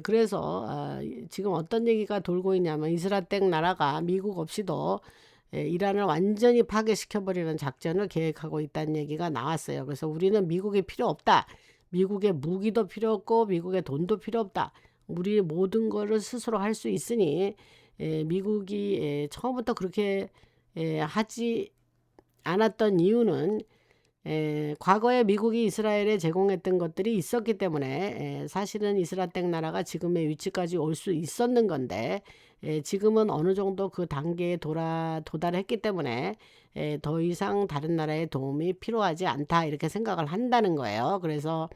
그래서 지금 어떤 얘기가 돌고 있냐면 이스라엘 나라가 미국 없이도 이란을 완전히 파괴시켜버리는 작전을 계획하고 있다는 얘기가 나왔어요. 그래서 우리는 미국이 필요 없다. 미국의 무기도 필요 없고 미국의 돈도 필요 없다. 우리 모든 거를 스스로 할 수 있으니 미국이 처음부터 그렇게 하지 않았던 이유는 과거에 미국이 이스라엘에 제공했던 것들이 있었기 때문에 사실은 이스라엘 나라가 지금의 위치까지 올 수 있었는 건데 지금은 어느 정도 그 단계에 도달했기 때문에 더 이상 다른 나라의 도움이 필요하지 않다 이렇게 생각을 한다는 거예요. 그래서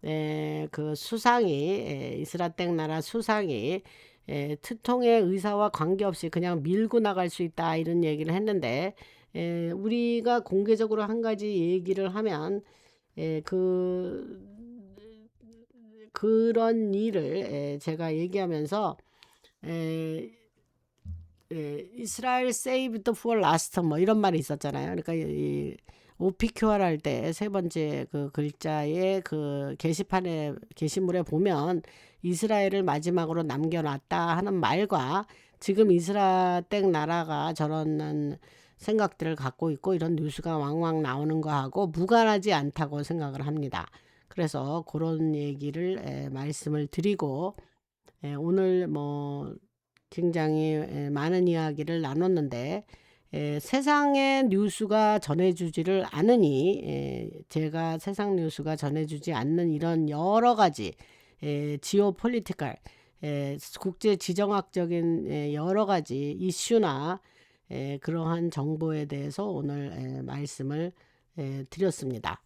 그 수상이 이스라엘 나라 수상이 특통의 의사와 관계없이 그냥 밀고 나갈 수 있다 이런 얘기를 했는데 우리가 공개적으로 한 가지 얘기를 하면 그런 일을 제가 얘기하면서 이스라엘 saved for last 뭐 이런 말이 있었잖아요. 그러니까 이 OPQR 할 때 세 번째 그 글자의 그 게시물에 보면 이스라엘을 마지막으로 남겨놨다 하는 말과 지금 이스라엘 나라가 저런 생각들을 갖고 있고 이런 뉴스가 왕왕 나오는 거하고 무관하지 않다고 생각을 합니다. 그래서 그런 얘기를 말씀을 드리고 오늘 뭐 굉장히 많은 이야기를 나눴는데 세상의 뉴스가 전해주지를 않으니 제가 세상 뉴스가 전해주지 않는 이런 여러 가지 지오폴리티컬 국제 지정학적인 여러 가지 이슈나 그러한 정보에 대해서 오늘 말씀을 드렸습니다.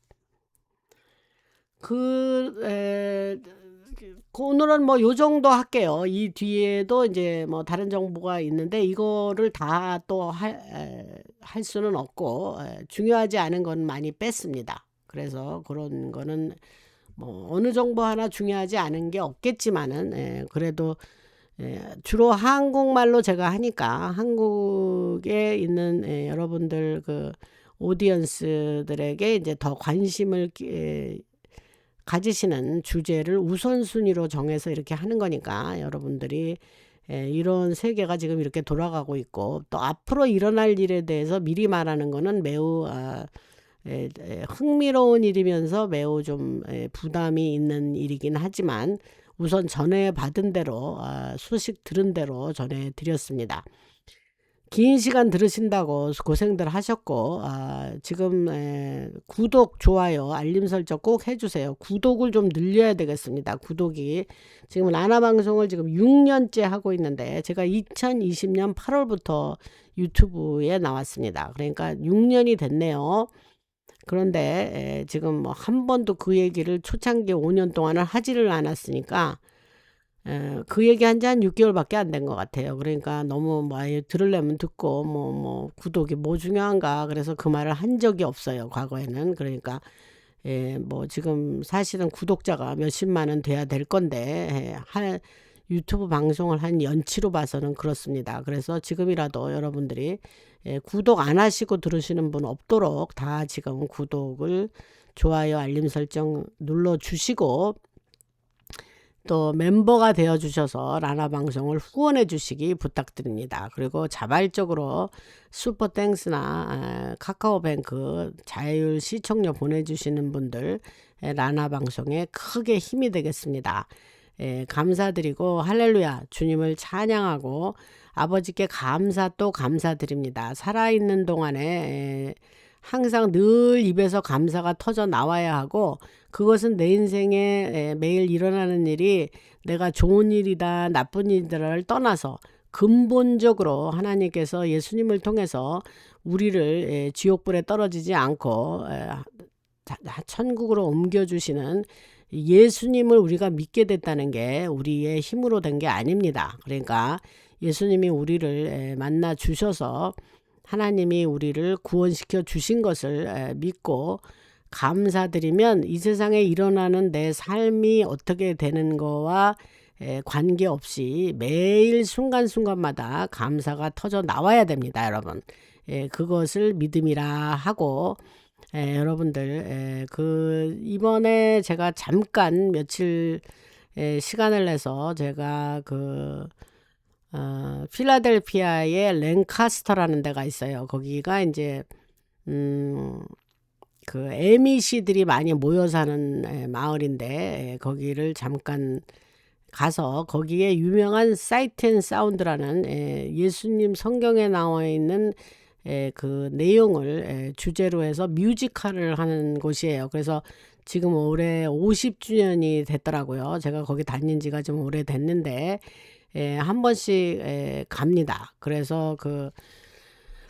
오늘은 뭐 요 정도 할게요. 이 뒤에도 이제 뭐 다른 정보가 있는데 이거를 다 또 할 수는 없고 중요하지 않은 건 많이 뺐습니다. 그래서 그런 거는 뭐 어느 정보 하나 중요하지 않은 게 없겠지만은 그래도 주로 한국말로 제가 하니까 한국에 있는 여러분들 그 오디언스들에게 이제 더 관심을 가지시는 주제를 우선순위로 정해서 이렇게 하는 거니까 여러분들이 이런 세계가 지금 이렇게 돌아가고 있고 또 앞으로 일어날 일에 대해서 미리 말하는 거는 매우 흥미로운 일이면서 매우 좀 부담이 있는 일이긴 하지만 우선 전해받은 대로 소식 들은 대로 전해드렸습니다. 긴 시간 들으신다고 고생들 하셨고 지금 구독, 좋아요, 알림 설정 꼭 해주세요. 구독을 좀 늘려야 되겠습니다. 구독이 지금 라나방송을 지금 6년째 하고 있는데 제가 2020년 8월부터 유튜브에 나왔습니다. 그러니까 6년이 됐네요. 그런데 지금 뭐 한 번도 그 얘기를 초창기 5년 동안은 하지를 않았으니까 그 얘기 한 지 한 6개월밖에 안 된 것 같아요. 그러니까 너무 뭐 들으려면 듣고 뭐 구독이 뭐 중요한가 그래서 그 말을 한 적이 없어요. 과거에는. 그러니까 뭐 지금 사실은 구독자가 몇십만은 돼야 될 건데 유튜브 방송을 한 연치로 봐서는 그렇습니다. 그래서 지금이라도 여러분들이 구독 안 하시고 들으시는 분 없도록 다 지금 구독을 좋아요 알림 설정 눌러 주시고 또 멤버가 되어 주셔서 라나 방송을 후원해 주시기 부탁드립니다. 그리고 자발적으로 슈퍼땡스나 카카오뱅크 자율 시청료 보내주시는 분들 라나 방송에 크게 힘이 되겠습니다. 감사드리고 할렐루야 주님을 찬양하고 아버지께 감사 또 감사드립니다. 살아있는 동안에 항상 늘 입에서 감사가 터져 나와야 하고 그것은 내 인생에 매일 일어나는 일이 내가 좋은 일이다 나쁜 일들을 떠나서 근본적으로 하나님께서 예수님을 통해서 우리를 지옥불에 떨어지지 않고 천국으로 옮겨주시는 예수님을 우리가 믿게 됐다는 게 우리의 힘으로 된 게 아닙니다. 그러니까 예수님이 우리를 만나 주셔서 하나님이 우리를 구원시켜 주신 것을 믿고 감사드리면 이 세상에 일어나는 내 삶이 어떻게 되는 거와 관계없이 매일 순간순간마다 감사가 터져 나와야 됩니다. 여러분 그것을 믿음이라 하고 여러분들 이번에 제가 잠깐 며칠 시간을 내서 제가 필라델피아의 랭카스터라는 데가 있어요. 거기가 이제 그 에미시들이 많이 모여 사는 마을인데 거기를 잠깐 가서 거기에 유명한 사이트 앤 사운드라는 예수님 성경에 나와 있는 그 내용을 주제로 해서 뮤지컬을 하는 곳이에요. 그래서 지금 올해 50주년이 됐더라고요. 제가 거기 다닌 지가 좀 오래됐는데 한 번씩 갑니다. 그래서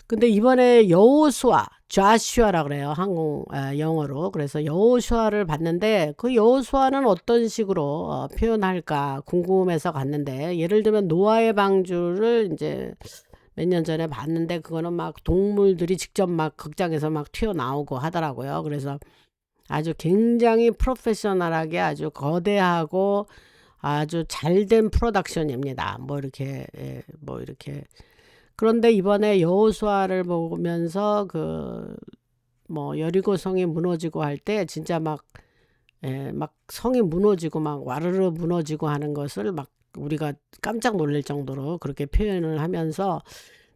근데 이번에 여호수아, 좌슈아라 그래요. 영어로. 그래서 여호수아를 봤는데 그 여호수아는 어떤 식으로 표현할까 궁금해서 갔는데 예를 들면 노아의 방주를 이제 몇 년 전에 봤는데 그거는 막 동물들이 직접 막 극장에서 막 튀어나오고 하더라고요. 그래서 아주 굉장히 프로페셔널하게 아주 거대하고 아주 잘된 프로덕션입니다. 뭐 이렇게 그런데 이번에 여호수아를 보면서 뭐 여리고성이 무너지고 할 때 진짜 막 성이 무너지고 막 와르르 무너지고 하는 것을 막 우리가 깜짝 놀랄 정도로 그렇게 표현을 하면서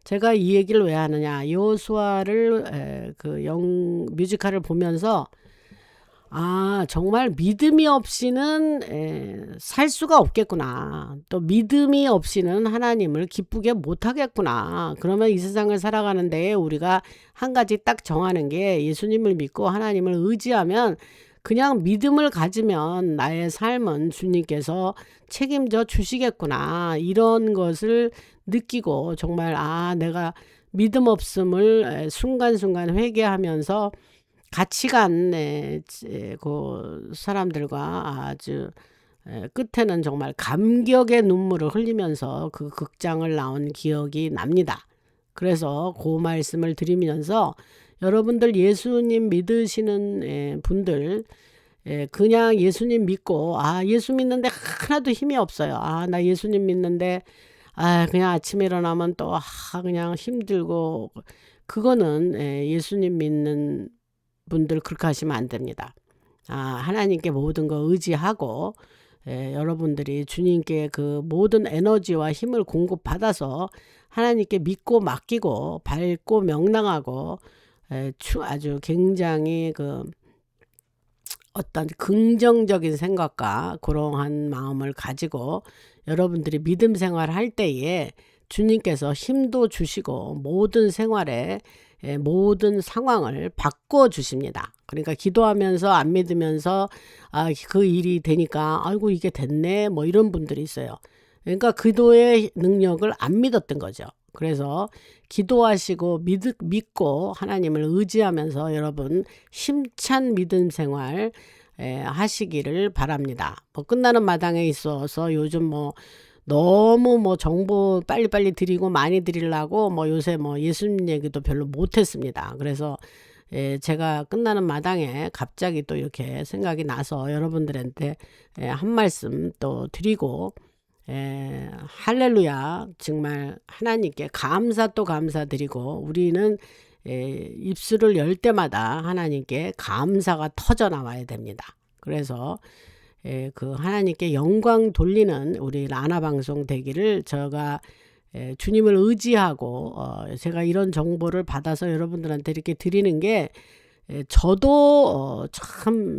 제가 이 얘기를 왜 하느냐 여호수아를 뮤지컬을 보면서 정말 믿음이 없이는 살 수가 없겠구나. 또 믿음이 없이는 하나님을 기쁘게 못하겠구나. 그러면 이 세상을 살아가는데 우리가 한 가지 딱 정하는 게 예수님을 믿고 하나님을 의지하면 그냥 믿음을 가지면 나의 삶은 주님께서 책임져 주시겠구나. 이런 것을 느끼고 정말 내가 믿음 없음을 순간순간 회개하면서 같이 간 그 사람들과 아주 끝에는 정말 감격의 눈물을 흘리면서 그 극장을 나온 기억이 납니다. 그래서 그 말씀을 드리면서 여러분들 예수님 믿으시는 분들 그냥 예수님 믿고 예수 믿는데 하나도 힘이 없어요. 나 예수님 믿는데 그냥 아침에 일어나면 또 그냥 힘들고 그거는 예수님 믿는 분들 그렇게 하시면 안 됩니다. 하나님께 모든 거 의지하고 여러분들이 주님께 그 모든 에너지와 힘을 공급받아서 하나님께 믿고 맡기고 밝고 명랑하고 아주 굉장히 어떤 긍정적인 생각과 그러한 마음을 가지고 여러분들이 믿음 생활을 할 때에 주님께서 힘도 주시고 모든 생활에 모든 상황을 바꿔 주십니다. 그러니까 기도하면서 안 믿으면서 그 일이 되니까 아이고 이게 됐네 뭐 이런 분들이 있어요. 그러니까 기도의 능력을 안 믿었던 거죠. 그래서 기도하시고 믿고 하나님을 의지하면서 여러분 힘찬 믿음 생활 하시기를 바랍니다. 뭐 끝나는 마당에 있어서 요즘 뭐 너무 뭐 정보 빨리빨리 드리고 많이 드리려고 뭐 요새 뭐 예수님 얘기도 별로 못했습니다. 그래서 제가 끝나는 마당에 갑자기 또 이렇게 생각이 나서 여러분들한테 한 말씀 또 드리고, 할렐루야, 정말 하나님께 감사 또 감사드리고, 우리는 입술을 열 때마다 하나님께 감사가 터져 나와야 됩니다. 그래서 그 하나님께 영광 돌리는 우리 라나 방송 되기를 제가 주님을 의지하고 제가 이런 정보를 받아서 여러분들한테 이렇게 드리는 게 저도 참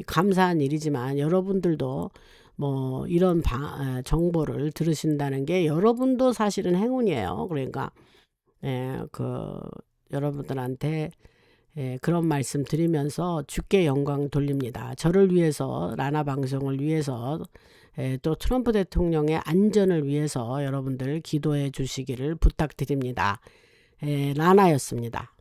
감사한 일이지만 여러분들도 뭐 이런 정보를 들으신다는 게 여러분도 사실은 행운이에요. 그러니까 여러분들한테 그런 말씀 드리면서 주께 영광 돌립니다. 저를 위해서, 라나 방송을 위해서, 또 트럼프 대통령의 안전을 위해서 여러분들 기도해 주시기를 부탁드립니다. 라나였습니다.